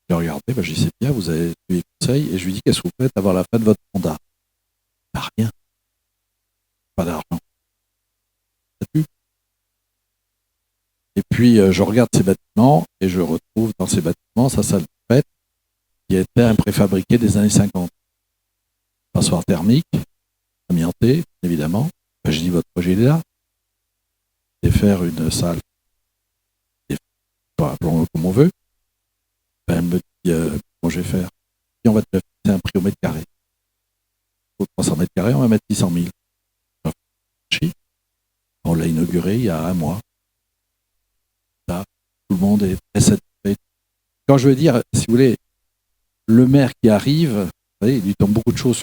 S5: Je l'ai regardé, je lui ai dit, c'est bien, vous avez suivi les conseils. Et je lui ai dit, qu'est-ce que vous faites avant la fin de votre mandat? Rien. Pas d'argent. Et puis, je regarde ces bâtiments et je retrouve dans ces bâtiments sa salle de fête qui était un préfabriqué des années 50. Passoire thermique, amianté, évidemment. Je dis, votre projet est là. C'est faire une salle, appelons-le comme on veut. Elle me dit, comment je vais faire? Et on va te faire un prix au mètre carré. Pour 300 mètres carrés, on va mettre 600 000. On l'a inauguré il y a 1 mois. Là, tout le monde est très satisfait. Quand je veux dire, si vous voulez, le maire qui arrive, vous savez, il lui tombe beaucoup de choses.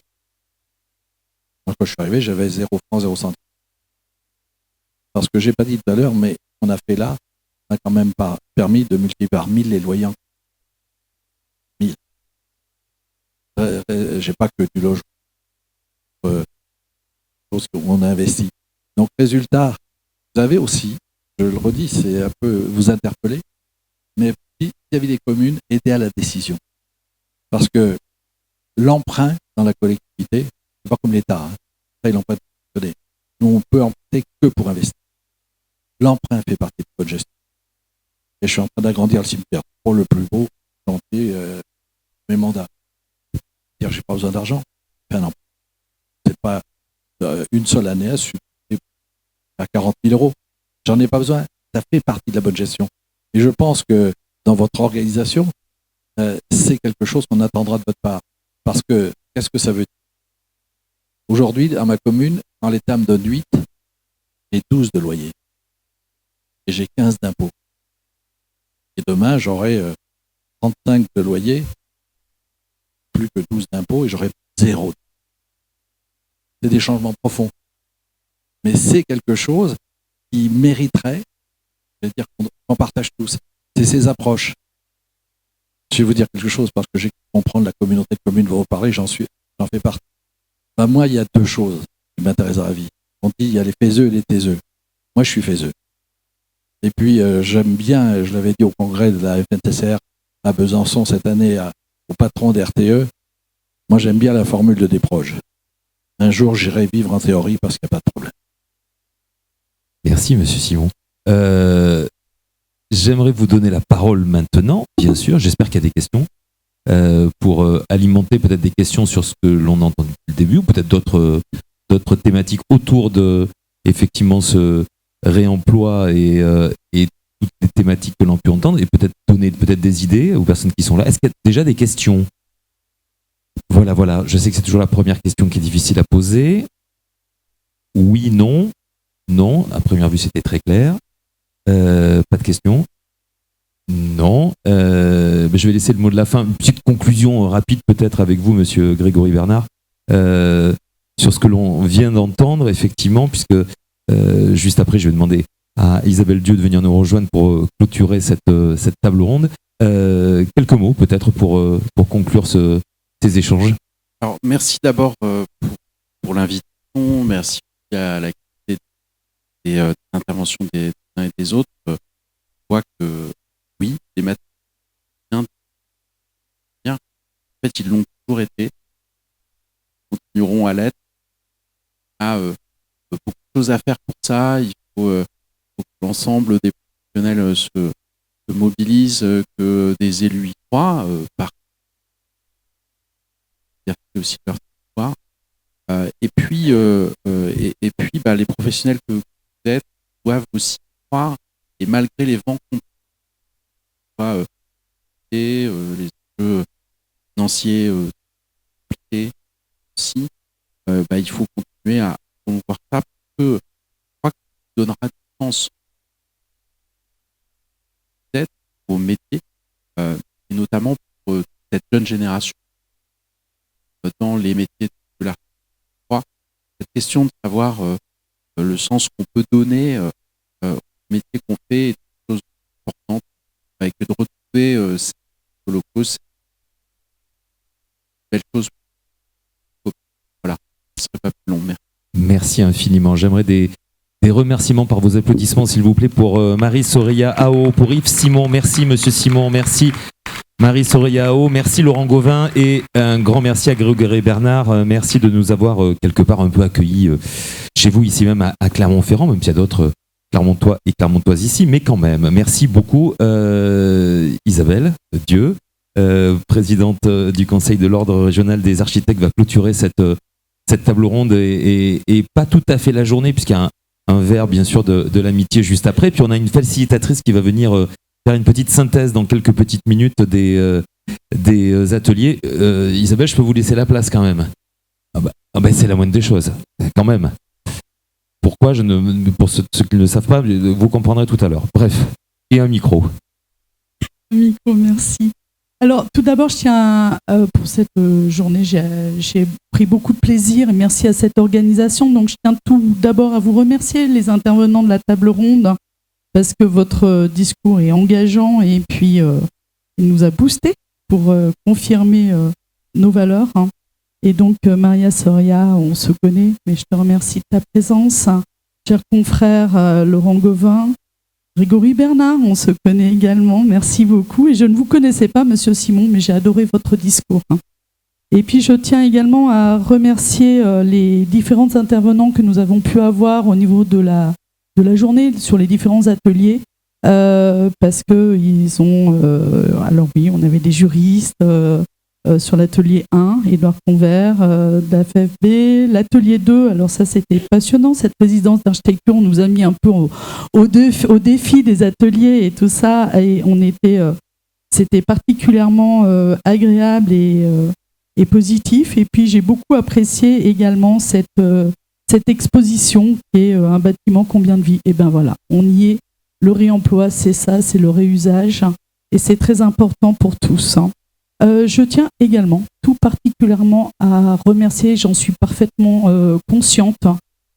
S5: Moi, quand je suis arrivé, j'avais 0 francs, 0 centimes. Parce que j'ai pas dit tout à l'heure, mais on a fait là, on n'a quand même pas permis de multiplier par 1000 les loyers. 1000. J'ai pas que du logement. Chose qu'on a investi. Donc, résultat, vous avez aussi, je le redis, c'est un peu vous interpeller, mais vis-à-vis des communes, aider à la décision. Parce que l'emprunt dans la collectivité, c'est pas comme l'État. Ça, il emprunte. Nous, on peut emprunter que pour investir. L'emprunt fait partie de votre gestion. Et je suis en train d'agrandir le cimetière pour le plus beau chantier mes mandats. C'est-à-dire, j'ai pas besoin d'argent. C'est un emprunt. C'est pas une seule année à 40 000 euros. J'en ai pas besoin. Ça fait partie de la bonne gestion. Et je pense que dans votre organisation, c'est quelque chose qu'on attendra de votre part. Parce que, qu'est-ce que ça veut dire? Aujourd'hui, dans ma commune, quand l'État me donne 8, j'ai 12 de loyer. Et j'ai 15 d'impôts. Et demain, j'aurai 35 de loyer, plus que 12 d'impôts, et j'aurai 0. C'est des changements profonds. Mais c'est quelque chose qui mériterait, je veux dire, qu'on partage tous. C'est ces approches. Je vais vous dire quelque chose parce que j'ai compris la communauté de communes, vous reparlez, j'en fais partie. Moi, il y a deux choses qui m'intéressent dans la vie. On dit il y a les faiseux et les taiseux. Moi, je suis faiseux. Et puis, j'aime bien, je l'avais dit au congrès de la FNTCR à Besançon cette année, au patron d'RTE, moi, j'aime bien la formule de Desproges. Un jour, j'irai vivre en théorie parce qu'il n'y a pas de problème.
S1: Merci, monsieur Simon. J'aimerais vous donner la parole maintenant, bien sûr. J'espère qu'il y a des questions pour alimenter peut-être des questions sur ce que l'on a entendu depuis le début ou peut-être d'autres thématiques autour de, effectivement, ce réemploi et toutes les thématiques que l'on peut entendre et peut-être donner peut-être des idées aux personnes qui sont là. Est-ce qu'il y a déjà des questions ? Voilà. Je sais que c'est toujours la première question qui est difficile à poser. Oui, non. Non. À première vue, c'était très clair. Pas de questions. Non. Je vais laisser le mot de la fin. Une petite conclusion rapide peut-être avec vous, monsieur Grégory Bernard, sur ce que l'on vient d'entendre, effectivement, puisque juste après, je vais demander à Isabelle Dieu de venir nous rejoindre pour clôturer cette table ronde. Quelques mots peut-être pour conclure ces échanges.
S2: Alors, merci d'abord pour l'invitation, merci à la qualité des interventions des uns et des autres. Je vois que oui, les mathématiques, bien, en fait, ils l'ont toujours été, ils continueront à l'être. Il y a beaucoup de choses à faire pour ça. Il faut que l'ensemble des professionnels se mobilisent, que des élus y croient, par aussi leur territoire. Et puis, les professionnels que vous êtes doivent aussi croire, et malgré les vents les enjeux financiers aussi, il faut continuer à promouvoir ça parce que je crois que ça donnera du sens peut-être au métier, et notamment pour cette jeune génération dans les métiers de l'architecture. Cette question de savoir le sens qu'on peut donner au métier qu'on fait est une chose importante, avec de retrouver ces locaux, c'est une belle chose. Voilà, ce serait pas plus long. Merci.
S1: Merci infiniment. J'aimerais des remerciements par vos applaudissements, s'il vous plaît, pour Marie Soraya Ao, pour Yves Simon. Merci, monsieur Simon. Merci. Marie Soraya Ao, merci Laurent Gauvin et un grand merci à Grégory Bernard. Merci de nous avoir quelque part un peu accueillis chez vous, ici même à Clermont-Ferrand, même s'il y a d'autres Clermontois et Clermontoises ici, mais quand même. Merci beaucoup Isabelle Dieu, présidente du Conseil de l'Ordre régional des architectes, va clôturer cette table ronde et pas tout à fait la journée, puisqu'il y a un verre bien sûr de l'amitié juste après. Puis on a une facilitatrice qui va venir faire une petite synthèse dans quelques petites minutes des ateliers. Isabelle, je peux vous laisser la place quand même. C'est la moindre des choses, quand même. Pourquoi pour ceux qui ne le savent pas, vous comprendrez tout à l'heure. Bref, et un micro.
S6: Micro, merci. Alors, tout d'abord, je tiens pour cette journée, j'ai pris beaucoup de plaisir et merci à cette organisation. Donc, je tiens tout d'abord à vous remercier, les intervenants de la table ronde, parce que votre discours est engageant et puis il nous a boosté pour confirmer nos valeurs. Et donc, Maria Soria, on se connaît, mais je te remercie de ta présence. Cher confrère Laurent Gauvin, Grégory Bernard, on se connaît également, merci beaucoup. Et je ne vous connaissais pas, monsieur Simon, mais j'ai adoré votre discours. Et puis, je tiens également à remercier les différents intervenants que nous avons pu avoir au niveau de la journée sur les différents ateliers, parce que ils ont alors oui, on avait des juristes sur l'atelier 1, Édouard Convert d'AFFB, l'atelier 2, alors ça c'était passionnant, cette résidence d'architecture, on nous a mis un peu au défi des ateliers et tout ça, et c'était particulièrement agréable et positif. Et puis j'ai beaucoup apprécié également cette exposition qui est un bâtiment combien de vie. Et ben voilà, on y est. Le réemploi, c'est ça, c'est le réusage, et c'est très important pour tous. Je tiens également tout particulièrement à remercier, j'en suis parfaitement consciente,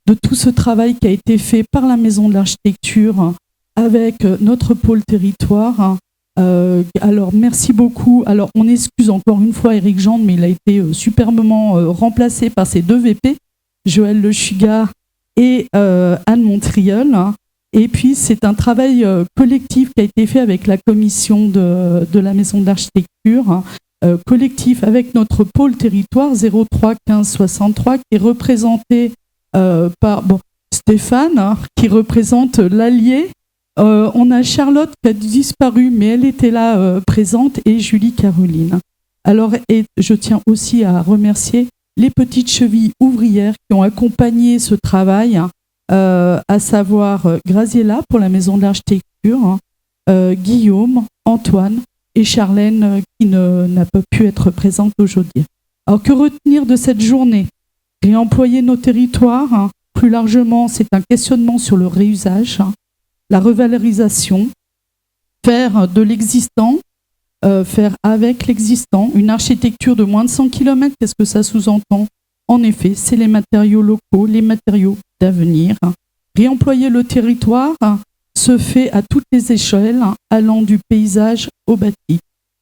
S6: de tout ce travail qui a été fait par la Maison de l'Architecture avec notre pôle territoire Alors, merci beaucoup. Alors, on excuse encore une fois Éric Jean, mais il a été superbement remplacé par ses 2 VP, Joël Le Chuga et Anne Montriol. Et puis, c'est un travail collectif qui a été fait avec la commission de la Maison de l'Architecture, collectif avec notre pôle territoire 03 15 63, qui est représenté par Stéphane, qui représente l'Allier. On a Charlotte qui a disparu, mais elle était là présente, et Julie Caroline. Alors, et je tiens aussi à remercier les petites chevilles ouvrières qui ont accompagné ce travail, à savoir Graziella pour la Maison de l'Architecture, Guillaume, Antoine et Charlène qui n'a pas pu être présente aujourd'hui. Alors, que retenir de cette journée? Réemployer nos territoires. Plus largement, c'est un questionnement sur le réusage, la revalorisation, faire de l'existant, faire avec l'existant, une architecture de moins de 100 km, qu'est-ce que ça sous-entend? En effet, c'est les matériaux locaux, les matériaux d'avenir. Réemployer le territoire se fait à toutes les échelles, allant du paysage au bâti.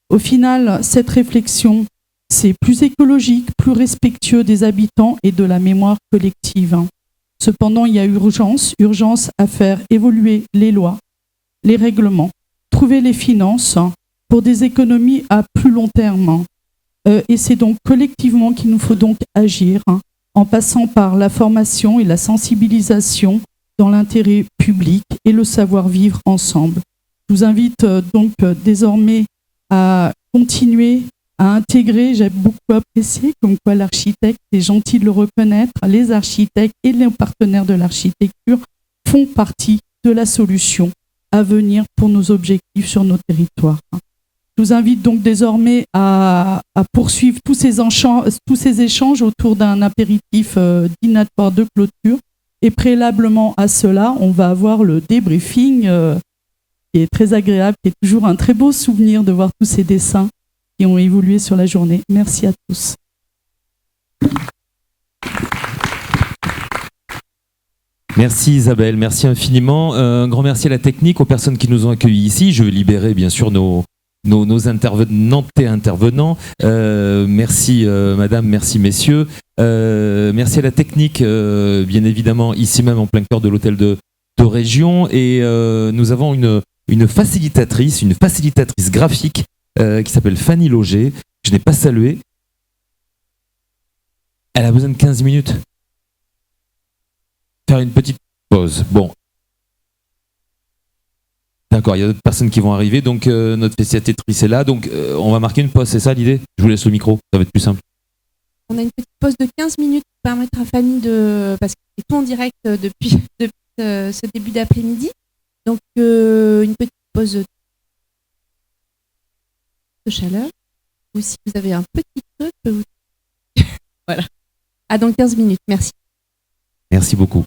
S6: Au final, cette réflexion, c'est plus écologique, plus respectueux des habitants et de la mémoire collective. Cependant, il y a urgence à faire évoluer les lois, les règlements, trouver les finances pour des économies à plus long terme. Et c'est donc collectivement qu'il nous faut donc agir, en passant par la formation et la sensibilisation dans l'intérêt public et le savoir-vivre ensemble. Je vous invite donc désormais à continuer à intégrer, j'ai beaucoup apprécié, comme quoi l'architecte, c'est gentil de le reconnaître, les architectes et les partenaires de l'architecture font partie de la solution à venir pour nos objectifs sur nos territoires. Je vous invite donc désormais à poursuivre tous ces échanges autour d'un apéritif dînatoire de clôture. Et préalablement à cela, on va avoir le débriefing qui est très agréable, qui est toujours un très beau souvenir de voir tous ces dessins qui ont évolué sur la journée. Merci à tous.
S1: Merci Isabelle, merci infiniment. Un grand merci à la technique, aux personnes qui nous ont accueillis ici. Je vais libérer bien sûr nos intervenantes et intervenants. Merci madame, merci messieurs. Merci à la technique, bien évidemment, ici même en plein cœur de l'hôtel de région. Et nous avons une facilitatrice graphique qui s'appelle Fanny Loger, que je n'ai pas saluée. Elle a besoin de 15 minutes. Faire une petite pause. Bon. D'accord, il y a d'autres personnes qui vont arriver, donc notre facilitatrice est là, donc on va marquer une pause, c'est ça l'idée? Je vous laisse le micro, ça va être plus simple.
S7: On a une petite pause de 15 minutes pour permettre à Fanny parce qu'il est tout en direct depuis ce début d'après-midi. Donc une petite pause de chaleur. Ou si vous avez un petit creux, je peux vous... Voilà. À dans 15 minutes, merci.
S1: Merci beaucoup.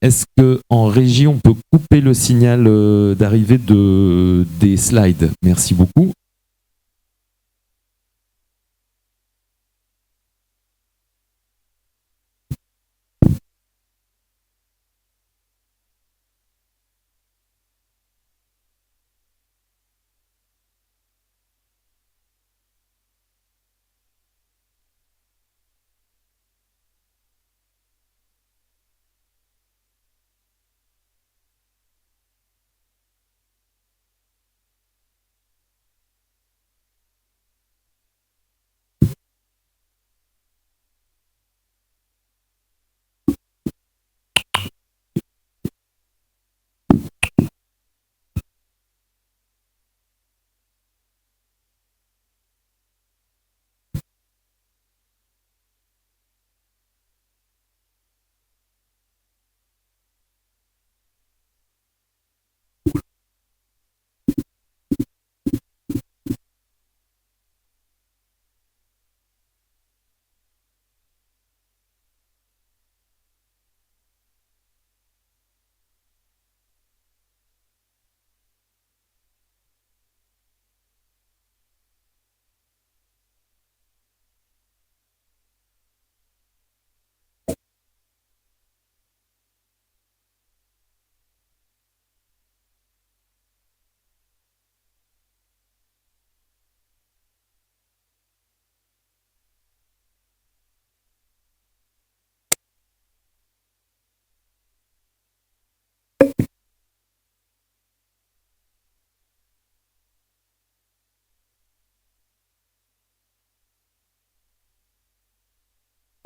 S1: est-ce que en régie, on peut couper le signal d'arrivée des slides? Merci beaucoup.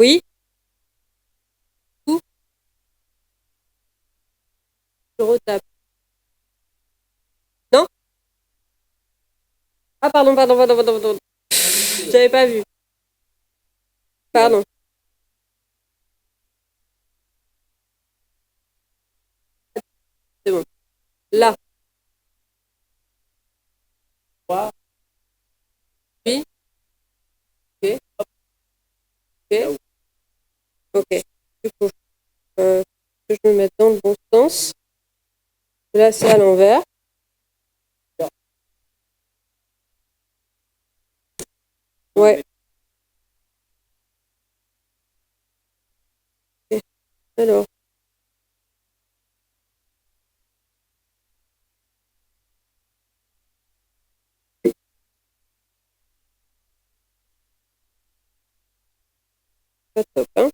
S8: Oui. Où? Je retape. Non? Ah, pardon. J'avais pas vu. Pardon. C'est bon. Là. Oui. Ok. Ok. Ok. Du coup, que je me mette dans le bon sens. Là, c'est à l'envers. Ouais. Ok. Alors. Pas top, hein?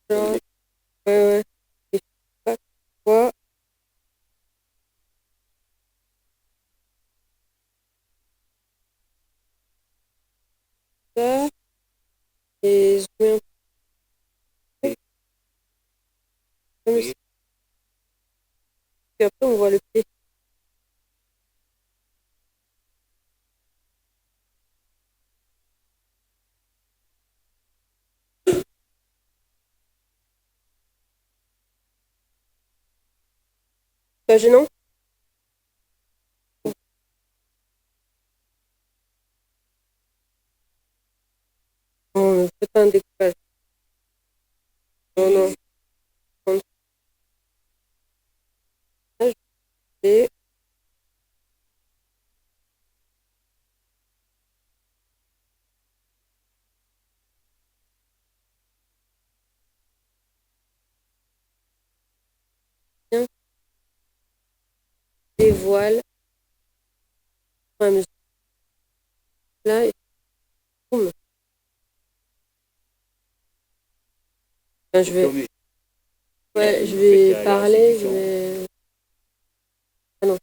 S8: Alors, ouais. Je sais pas quoi. Ça. Et je mets un peu. Comme ça. Puis après, on voit le pied. Pas gênant? Non, ne faites pas un découpage. Non. Comme ça, je vais bien les voiles à mesure. Là, et boum. Enfin, je vais parler, je vais. Ah non.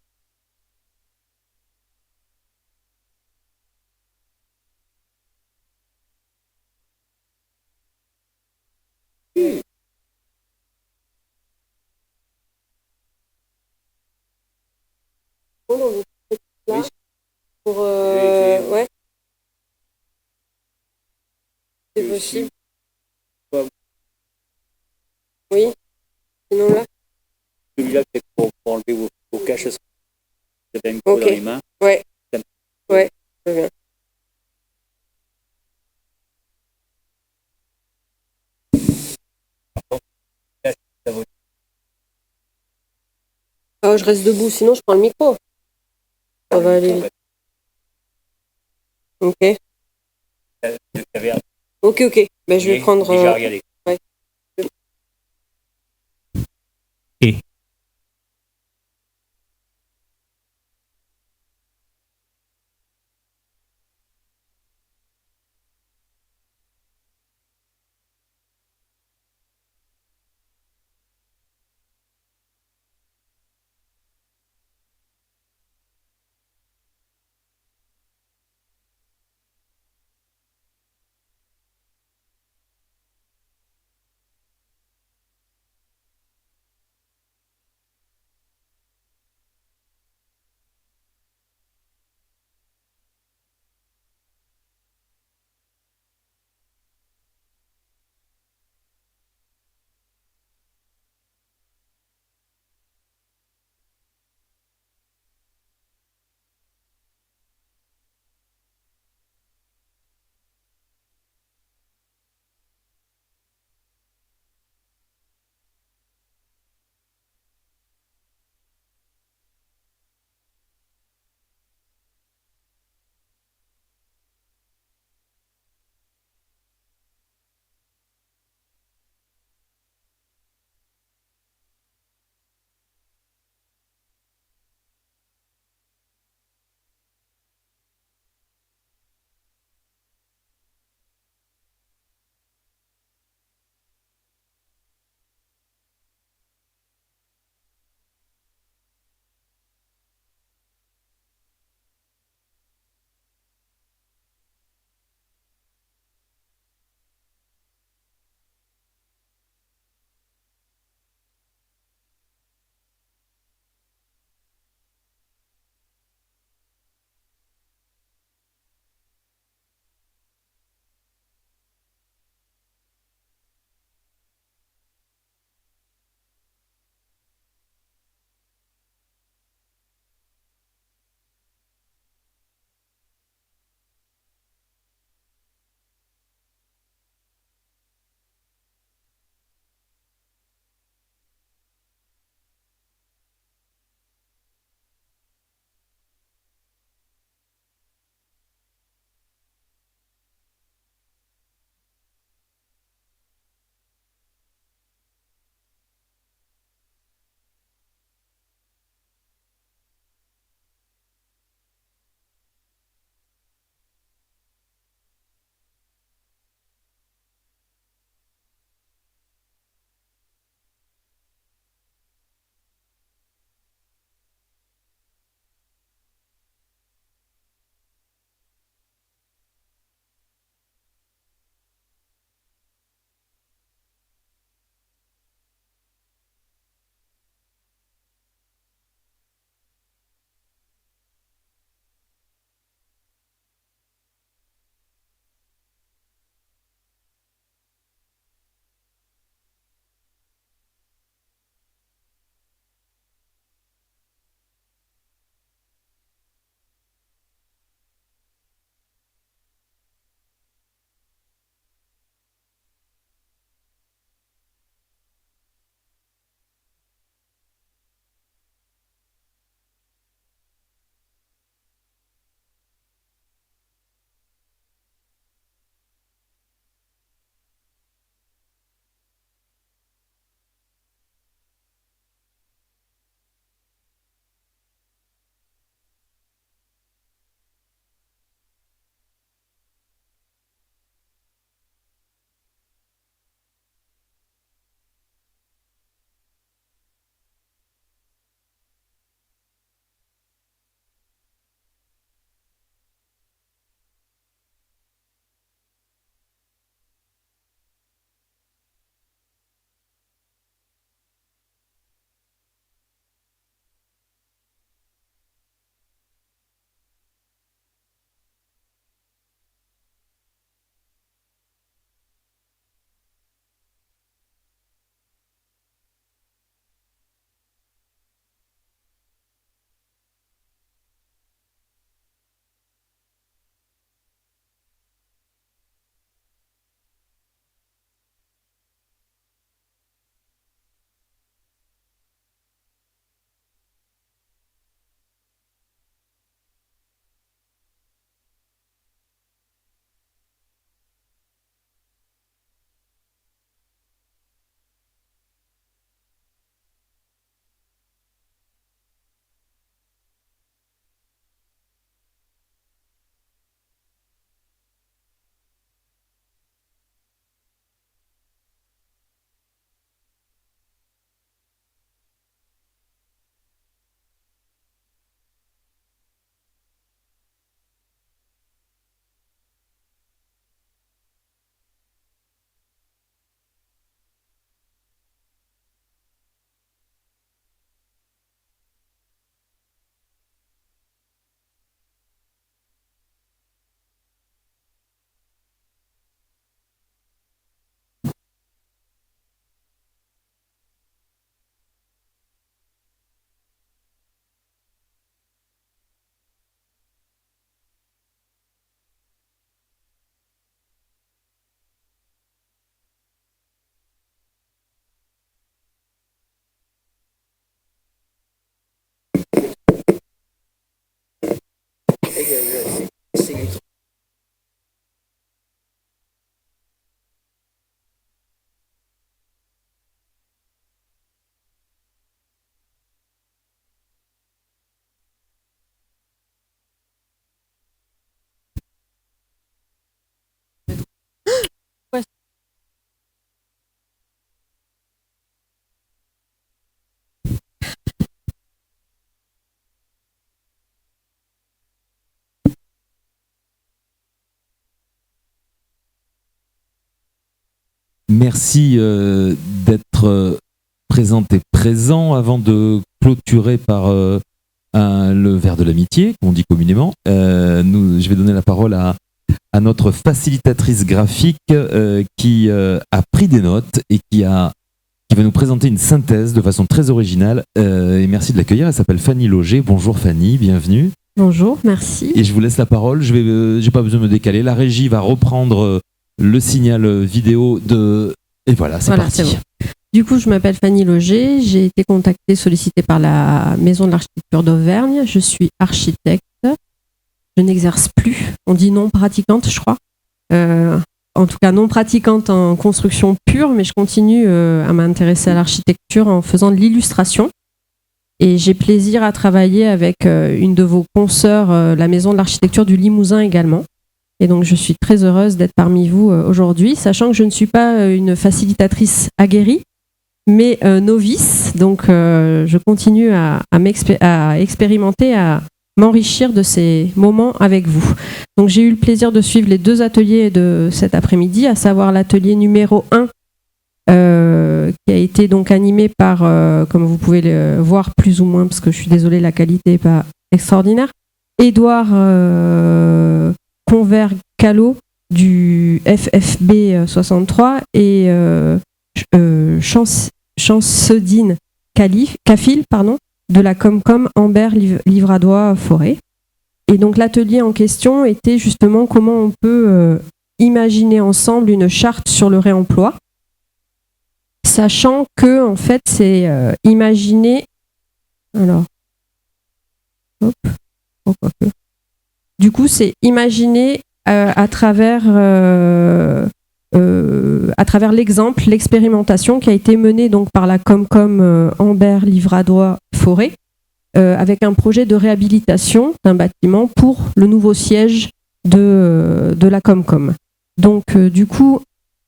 S8: Oh non, pour... ouais. C'est possible. Oui. Sinon là.
S9: Celui-là, c'est pour enlever vos caches. Vous avez un coup dans les mains.
S8: Ouais. Ouais, très bien. Ah, je reste debout, sinon je prends le micro. Ça va aller vite. Ok. Ok. Ben, je vais prendre...
S9: Déjà regardé.
S8: Ouais.
S1: merci d'être présente et présent. Avant de clôturer par le verre de l'amitié, qu'on dit communément, je vais donner la parole à notre facilitatrice graphique qui a pris des notes et qui va nous présenter une synthèse de façon très originale. Et merci de l'accueillir. Elle s'appelle Fanny Loger. Bonjour Fanny, bienvenue.
S10: Bonjour, merci.
S1: Et je vous laisse la parole. J'ai pas besoin de me décaler. La régie va reprendre le signal vidéo et voilà, c'est parti.
S10: C'est bon. Du coup, je m'appelle Fanny Loger. J'ai été contactée, sollicitée par la Maison de l'Architecture d'Auvergne. Je suis architecte. Je n'exerce plus. On dit non pratiquante, je crois. En tout cas, non pratiquante en construction pure, mais je continue à m'intéresser à l'architecture en faisant de l'illustration. Et j'ai plaisir à travailler avec une de vos consoeurs, la Maison de l'Architecture du Limousin également. Et donc, je suis très heureuse d'être parmi vous aujourd'hui, sachant que je ne suis pas une facilitatrice aguerrie, mais novice. Donc, je continue à expérimenter, à m'enrichir de ces moments avec vous. Donc, j'ai eu le plaisir de suivre les 2 ateliers de cet après-midi, à savoir l'atelier numéro 1, qui a été donc animé par, comme vous pouvez le voir plus ou moins, parce que je suis désolée, la qualité n'est pas extraordinaire, Édouard Convert-Callot du FFB 63 et Chansedine Cafil, de la Comcom Amber Livradois Forêt. Et donc l'atelier en question était justement comment on peut imaginer ensemble une charte sur le réemploi, sachant que en fait c'est imaginer. Alors, du coup, c'est imaginer à travers l'exemple, l'expérimentation qui a été menée donc par la Comcom Amber Livradois Forêt, avec un projet de réhabilitation d'un bâtiment pour le nouveau siège de la Comcom. Donc, du coup,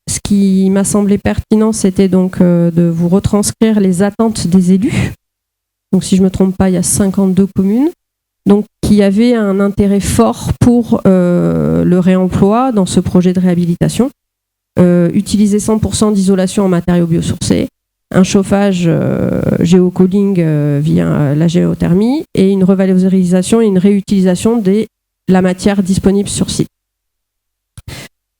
S10: ce qui m'a semblé pertinent, c'était donc de vous retranscrire les attentes des élus. Donc, si je ne me trompe pas, il y a 52 communes. Donc, qui avaient un intérêt fort pour le réemploi dans ce projet de réhabilitation. Utiliser 100% d'isolation en matériaux biosourcés, un chauffage géocooling via la géothermie et une revalorisation et une réutilisation de la matière disponible sur site.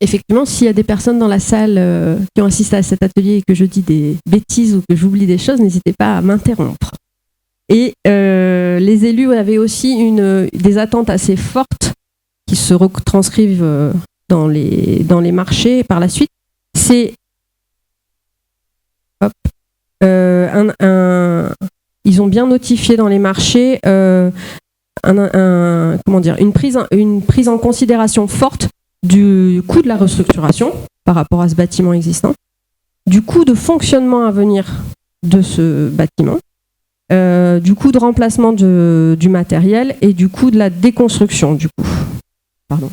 S10: Effectivement, s'il y a des personnes dans la salle qui ont assisté à cet atelier et que je dis des bêtises ou que j'oublie des choses, n'hésitez pas à m'interrompre. Et les élus avaient aussi des attentes assez fortes qui se retranscrivent dans les marchés par la suite. C'est ils ont bien notifié dans les marchés une prise en considération forte du coût de la restructuration par rapport à ce bâtiment existant, du coût de fonctionnement à venir de ce bâtiment, du coût de remplacement du matériel et du coût de la déconstruction du coup. Pardon.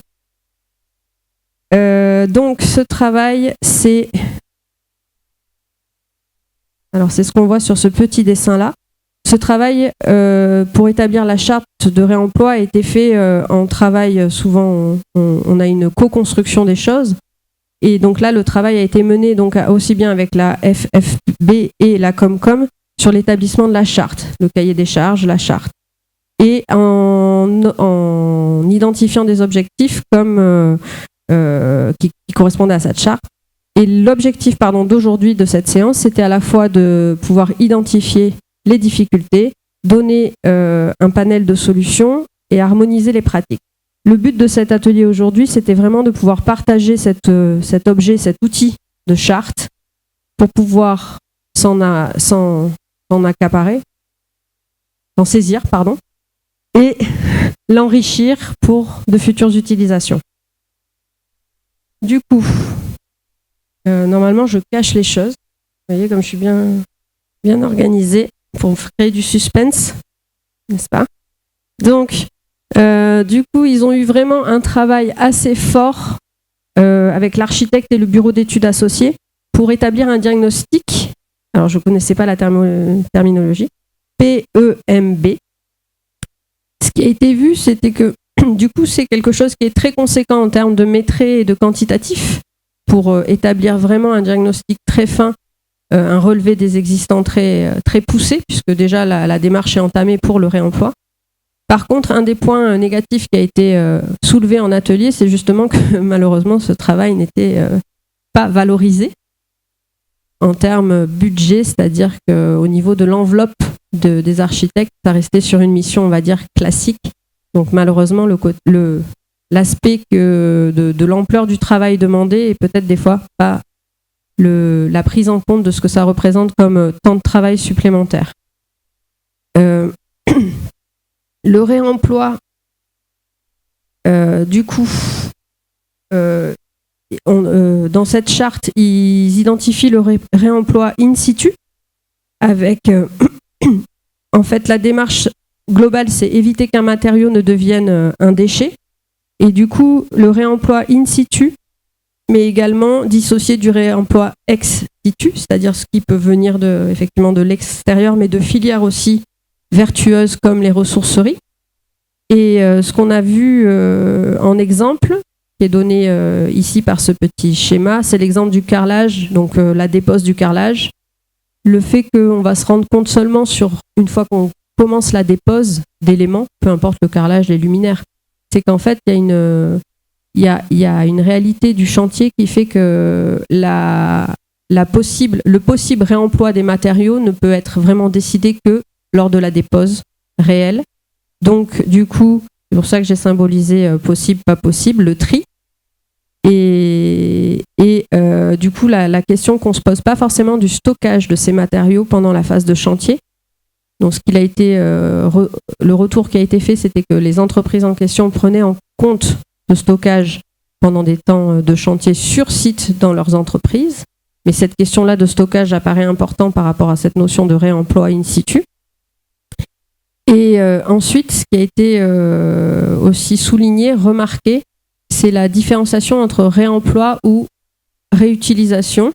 S10: Donc ce travail, c'est ce qu'on voit sur ce petit dessin-là. Ce travail pour établir la charte de réemploi a été fait en travail, souvent on a une co-construction des choses. Et donc là, le travail a été mené donc, aussi bien avec la FFB et la Comcom sur l'établissement de la charte, le cahier des charges, la charte. Et en identifiant des objectifs comme qui correspondaient à cette charte. Et l'objectif d'aujourd'hui de cette séance, c'était à la fois de pouvoir identifier les difficultés, donner un panel de solutions et harmoniser les pratiques. Le but de cet atelier aujourd'hui, c'était vraiment de pouvoir partager cet objet, cet outil de charte pour pouvoir s'en saisir, et l'enrichir pour de futures utilisations. Du coup, normalement, je cache les choses. Vous voyez, comme je suis bien organisée pour créer du suspense, n'est-ce pas? Donc, du coup, ils ont eu vraiment un travail assez fort avec l'architecte et le bureau d'études associés pour établir un diagnostic. Alors, je ne connaissais pas la terminologie. PEMB. Ce qui a été vu, c'était que du coup, c'est quelque chose qui est très conséquent en termes de métré et de quantitatif, pour établir vraiment un diagnostic très fin, un relevé des existants très poussé, puisque déjà la démarche est entamée pour le réemploi. Par contre, un des points négatifs qui a été soulevé en atelier, c'est justement que malheureusement ce travail n'était pas valorisé en termes budget, c'est-à-dire qu'au niveau de l'enveloppe des architectes, ça restait sur une mission, on va dire, classique. Donc malheureusement, l'aspect de l'ampleur du travail demandé est peut-être des fois pas la prise en compte de ce que ça représente comme temps de travail supplémentaire. Le réemploi, du coup, dans cette charte, ils identifient le réemploi in situ avec, en fait, la démarche globale, c'est éviter qu'un matériau ne devienne un déchet. Et du coup, le réemploi in situ, mais également dissocié du réemploi ex situ, c'est-à-dire ce qui peut venir effectivement de l'extérieur, mais de filières aussi vertueuses comme les ressourceries. Et ce qu'on a vu en exemple, qui est donné ici par ce petit schéma, c'est l'exemple du carrelage, donc la dépose du carrelage. Le fait qu'on va se rendre compte seulement une fois qu'on commence la dépose d'éléments, peu importe le carrelage, les luminaires, c'est qu'en fait, il y a une réalité du chantier qui fait que le possible réemploi des matériaux ne peut être vraiment décidé que lors de la dépose réelle. Donc, du coup, c'est pour ça que j'ai symbolisé possible, pas possible, le tri. Et du coup, la question qu'on ne se pose pas forcément du stockage de ces matériaux pendant la phase de chantier. Donc, ce qu'il a été, le retour qui a été fait, c'était que les entreprises en question prenaient en compte le stockage pendant des temps de chantier sur site dans leurs entreprises. Mais cette question-là de stockage apparaît important par rapport à cette notion de réemploi in situ. Et ensuite, ce qui a été aussi souligné, remarqué, c'est la différenciation entre réemploi ou réutilisation,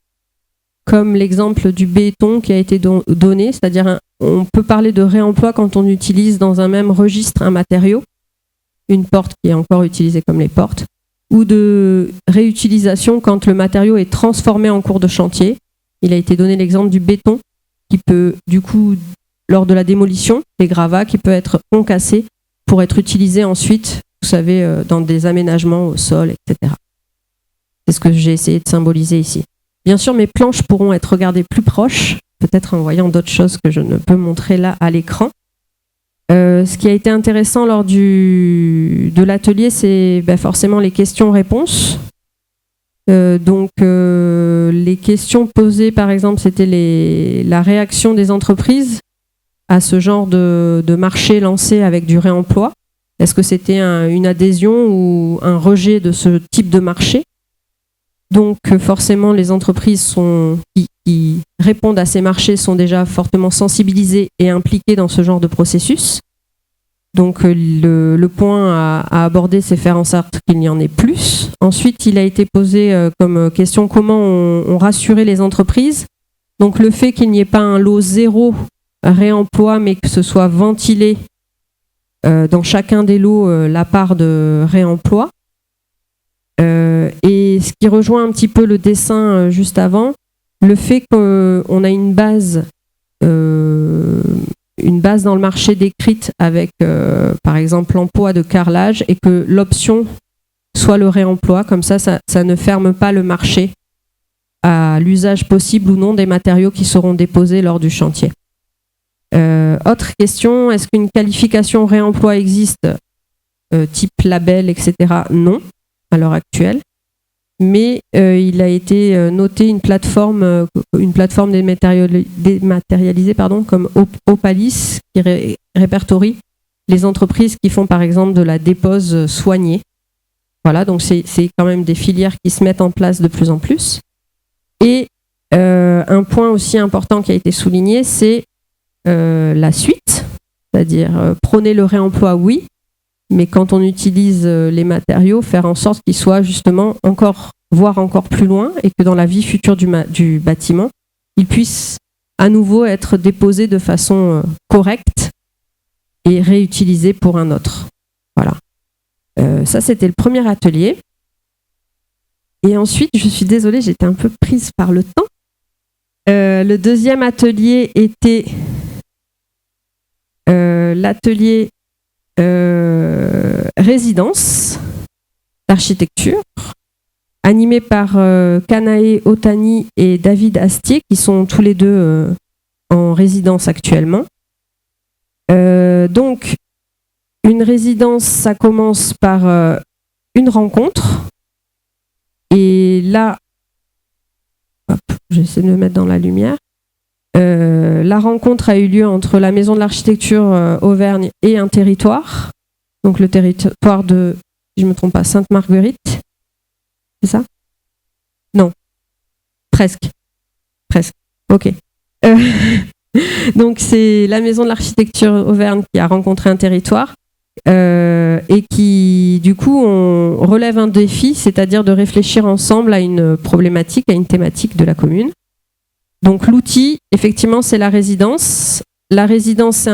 S10: comme l'exemple du béton qui a été donné, c'est-à-dire on peut parler de réemploi quand on utilise dans un même registre un matériau, une porte qui est encore utilisée comme les portes, ou de réutilisation quand le matériau est transformé en cours de chantier. Il a été donné l'exemple du béton qui peut, du coup, lors de la démolition, des gravats qui peut être concassé pour être utilisé ensuite, vous savez, dans des aménagements au sol, etc. C'est ce que j'ai essayé de symboliser ici. Bien sûr, mes planches pourront être regardées plus proches, peut-être en voyant d'autres choses que je ne peux montrer là à l'écran. Ce qui a été intéressant lors de l'atelier, c'est forcément les questions-réponses. Donc, les questions posées, par exemple, c'était la réaction des entreprises à ce genre de marché lancé avec du réemploi. Est-ce que c'était une adhésion ou un rejet de ce type de marché? Donc forcément, les entreprises qui répondent à ces marchés sont déjà fortement sensibilisées et impliquées dans ce genre de processus. Donc le point à aborder, c'est faire en sorte qu'il y en ait plus. Ensuite, il a été posé comme question comment on rassurait les entreprises. Donc le fait qu'il n'y ait pas un lot zéro réemploi, mais que ce soit ventilé dans chacun des lots la part de réemploi. Et ce qui rejoint un petit peu le dessin juste avant, le fait qu'on a une base dans le marché décrite avec par exemple l'emploi de carrelage et que l'option soit le réemploi, comme ça ne ferme pas le marché à l'usage possible ou non des matériaux qui seront déposés lors du chantier. Autre question, est-ce qu'une qualification réemploi existe type label, etc. Non, à l'heure actuelle. Mais il a été noté une plateforme dématérialisée comme Opalis qui répertorie les entreprises qui font par exemple de la dépose soignée. Voilà, donc c'est quand même des filières qui se mettent en place de plus en plus. Et un point aussi important qui a été souligné, c'est la suite, c'est-à-dire prôner le réemploi, oui, mais quand on utilise les matériaux, faire en sorte qu'ils soient justement voire encore plus loin et que dans la vie future du bâtiment, ils puissent à nouveau être déposés de façon correcte et réutilisés pour un autre. Voilà. Ça, c'était le premier atelier. Et ensuite, je suis désolée, j'étais un peu prise par le temps. Le deuxième atelier était l'atelier résidence d'architecture, animé par Kanae Otani et David Astier, qui sont tous les deux en résidence actuellement. Donc, une résidence, ça commence par une rencontre. Et là, hop, j'essaie de me mettre dans la lumière. La rencontre a eu lieu entre la Maison de l'Architecture Auvergne et un territoire. Donc le territoire de, si je ne me trompe pas, Sainte-Marguerite. C'est ça? Non. Presque. Ok. Donc c'est la Maison de l'Architecture Auvergne qui a rencontré un territoire et qui, du coup, on relève un défi, c'est-à-dire de réfléchir ensemble à une problématique, à une thématique de la commune. Donc l'outil, effectivement, c'est la résidence. La résidence,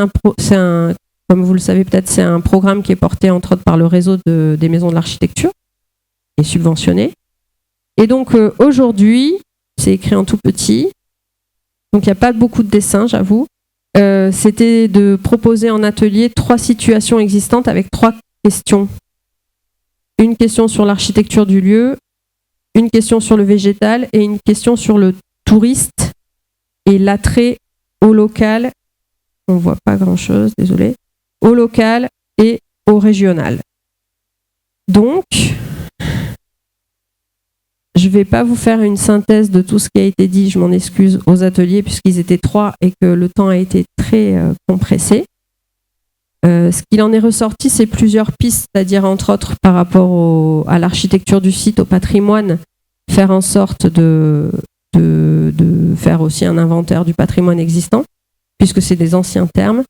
S10: comme vous le savez peut-être, c'est un programme qui est porté entre autres par le réseau des maisons de l'architecture et subventionné. Et donc aujourd'hui, c'est écrit en tout petit, donc il n'y a pas beaucoup de dessins, j'avoue. C'était de proposer en atelier 3 situations existantes avec 3 questions. Une question sur l'architecture du lieu, une question sur le végétal et une question sur le touriste et l'attrait au local. On ne voit pas grand-chose, désolé. Au local et au régional. Donc, je ne vais pas vous faire une synthèse de tout ce qui a été dit, je m'en excuse, aux ateliers, puisqu'ils étaient 3 et que le temps a été très compressé. Ce qu'il en est ressorti, c'est plusieurs pistes, c'est-à-dire entre autres par rapport à l'architecture du site, au patrimoine, faire en sorte de faire aussi un inventaire du patrimoine existant, puisque c'est des anciens termes.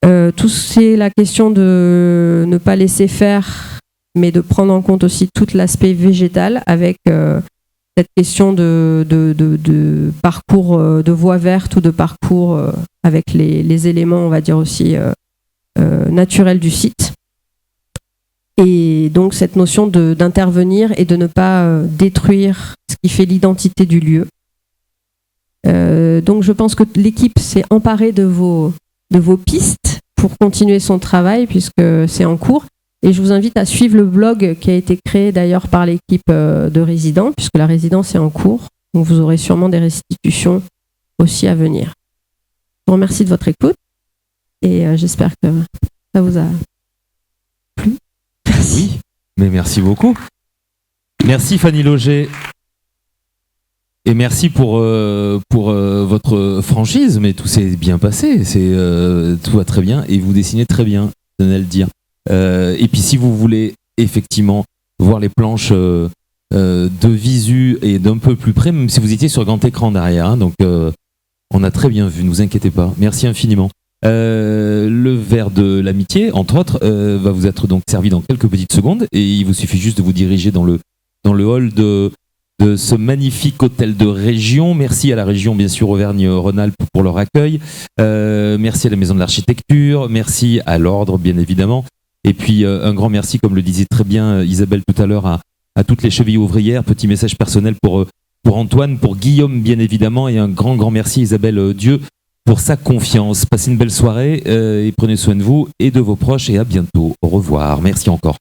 S10: Tout c'est la question de ne pas laisser faire, mais de prendre en compte aussi tout l'aspect végétal avec cette question de parcours de voie verte ou de parcours avec les éléments, on va dire aussi naturels du site. Et donc cette notion d'intervenir et de ne pas détruire ce qui fait l'identité du lieu. Donc je pense que l'équipe s'est emparée de vos pistes pour continuer son travail puisque c'est en cours. Et je vous invite à suivre le blog qui a été créé d'ailleurs par l'équipe de résidents, puisque la résidence est en cours. Donc vous aurez sûrement des restitutions aussi à venir. Je vous remercie de votre écoute et j'espère que ça vous a plu. Merci.
S1: Oui, mais merci beaucoup. Merci Fanny Loger. Et merci pour votre franchise, mais tout s'est bien passé. Tout va très bien et vous dessinez très bien, je tenais à le dire. Et puis si vous voulez effectivement voir les planches de visu et d'un peu plus près, même si vous étiez sur grand écran derrière, hein, donc on a très bien vu, ne vous inquiétez pas. Merci infiniment. Le verre de l'amitié, entre autres, va vous être donc servi dans quelques petites secondes et il vous suffit juste de vous diriger dans le hall de ce magnifique hôtel de région. Merci à la région, bien sûr, Auvergne-Rhône-Alpes pour leur accueil. Merci à la Maison de l'Architecture. Merci à l'Ordre, bien évidemment. Et puis, un grand merci, comme le disait très bien Isabelle tout à l'heure, à toutes les chevilles ouvrières. Petit message personnel pour Antoine, pour Guillaume, bien évidemment. Et un grand merci, Isabelle Dieu, pour sa confiance. Passez une belle soirée et prenez soin de vous et de vos proches. Et à bientôt. Au revoir. Merci encore.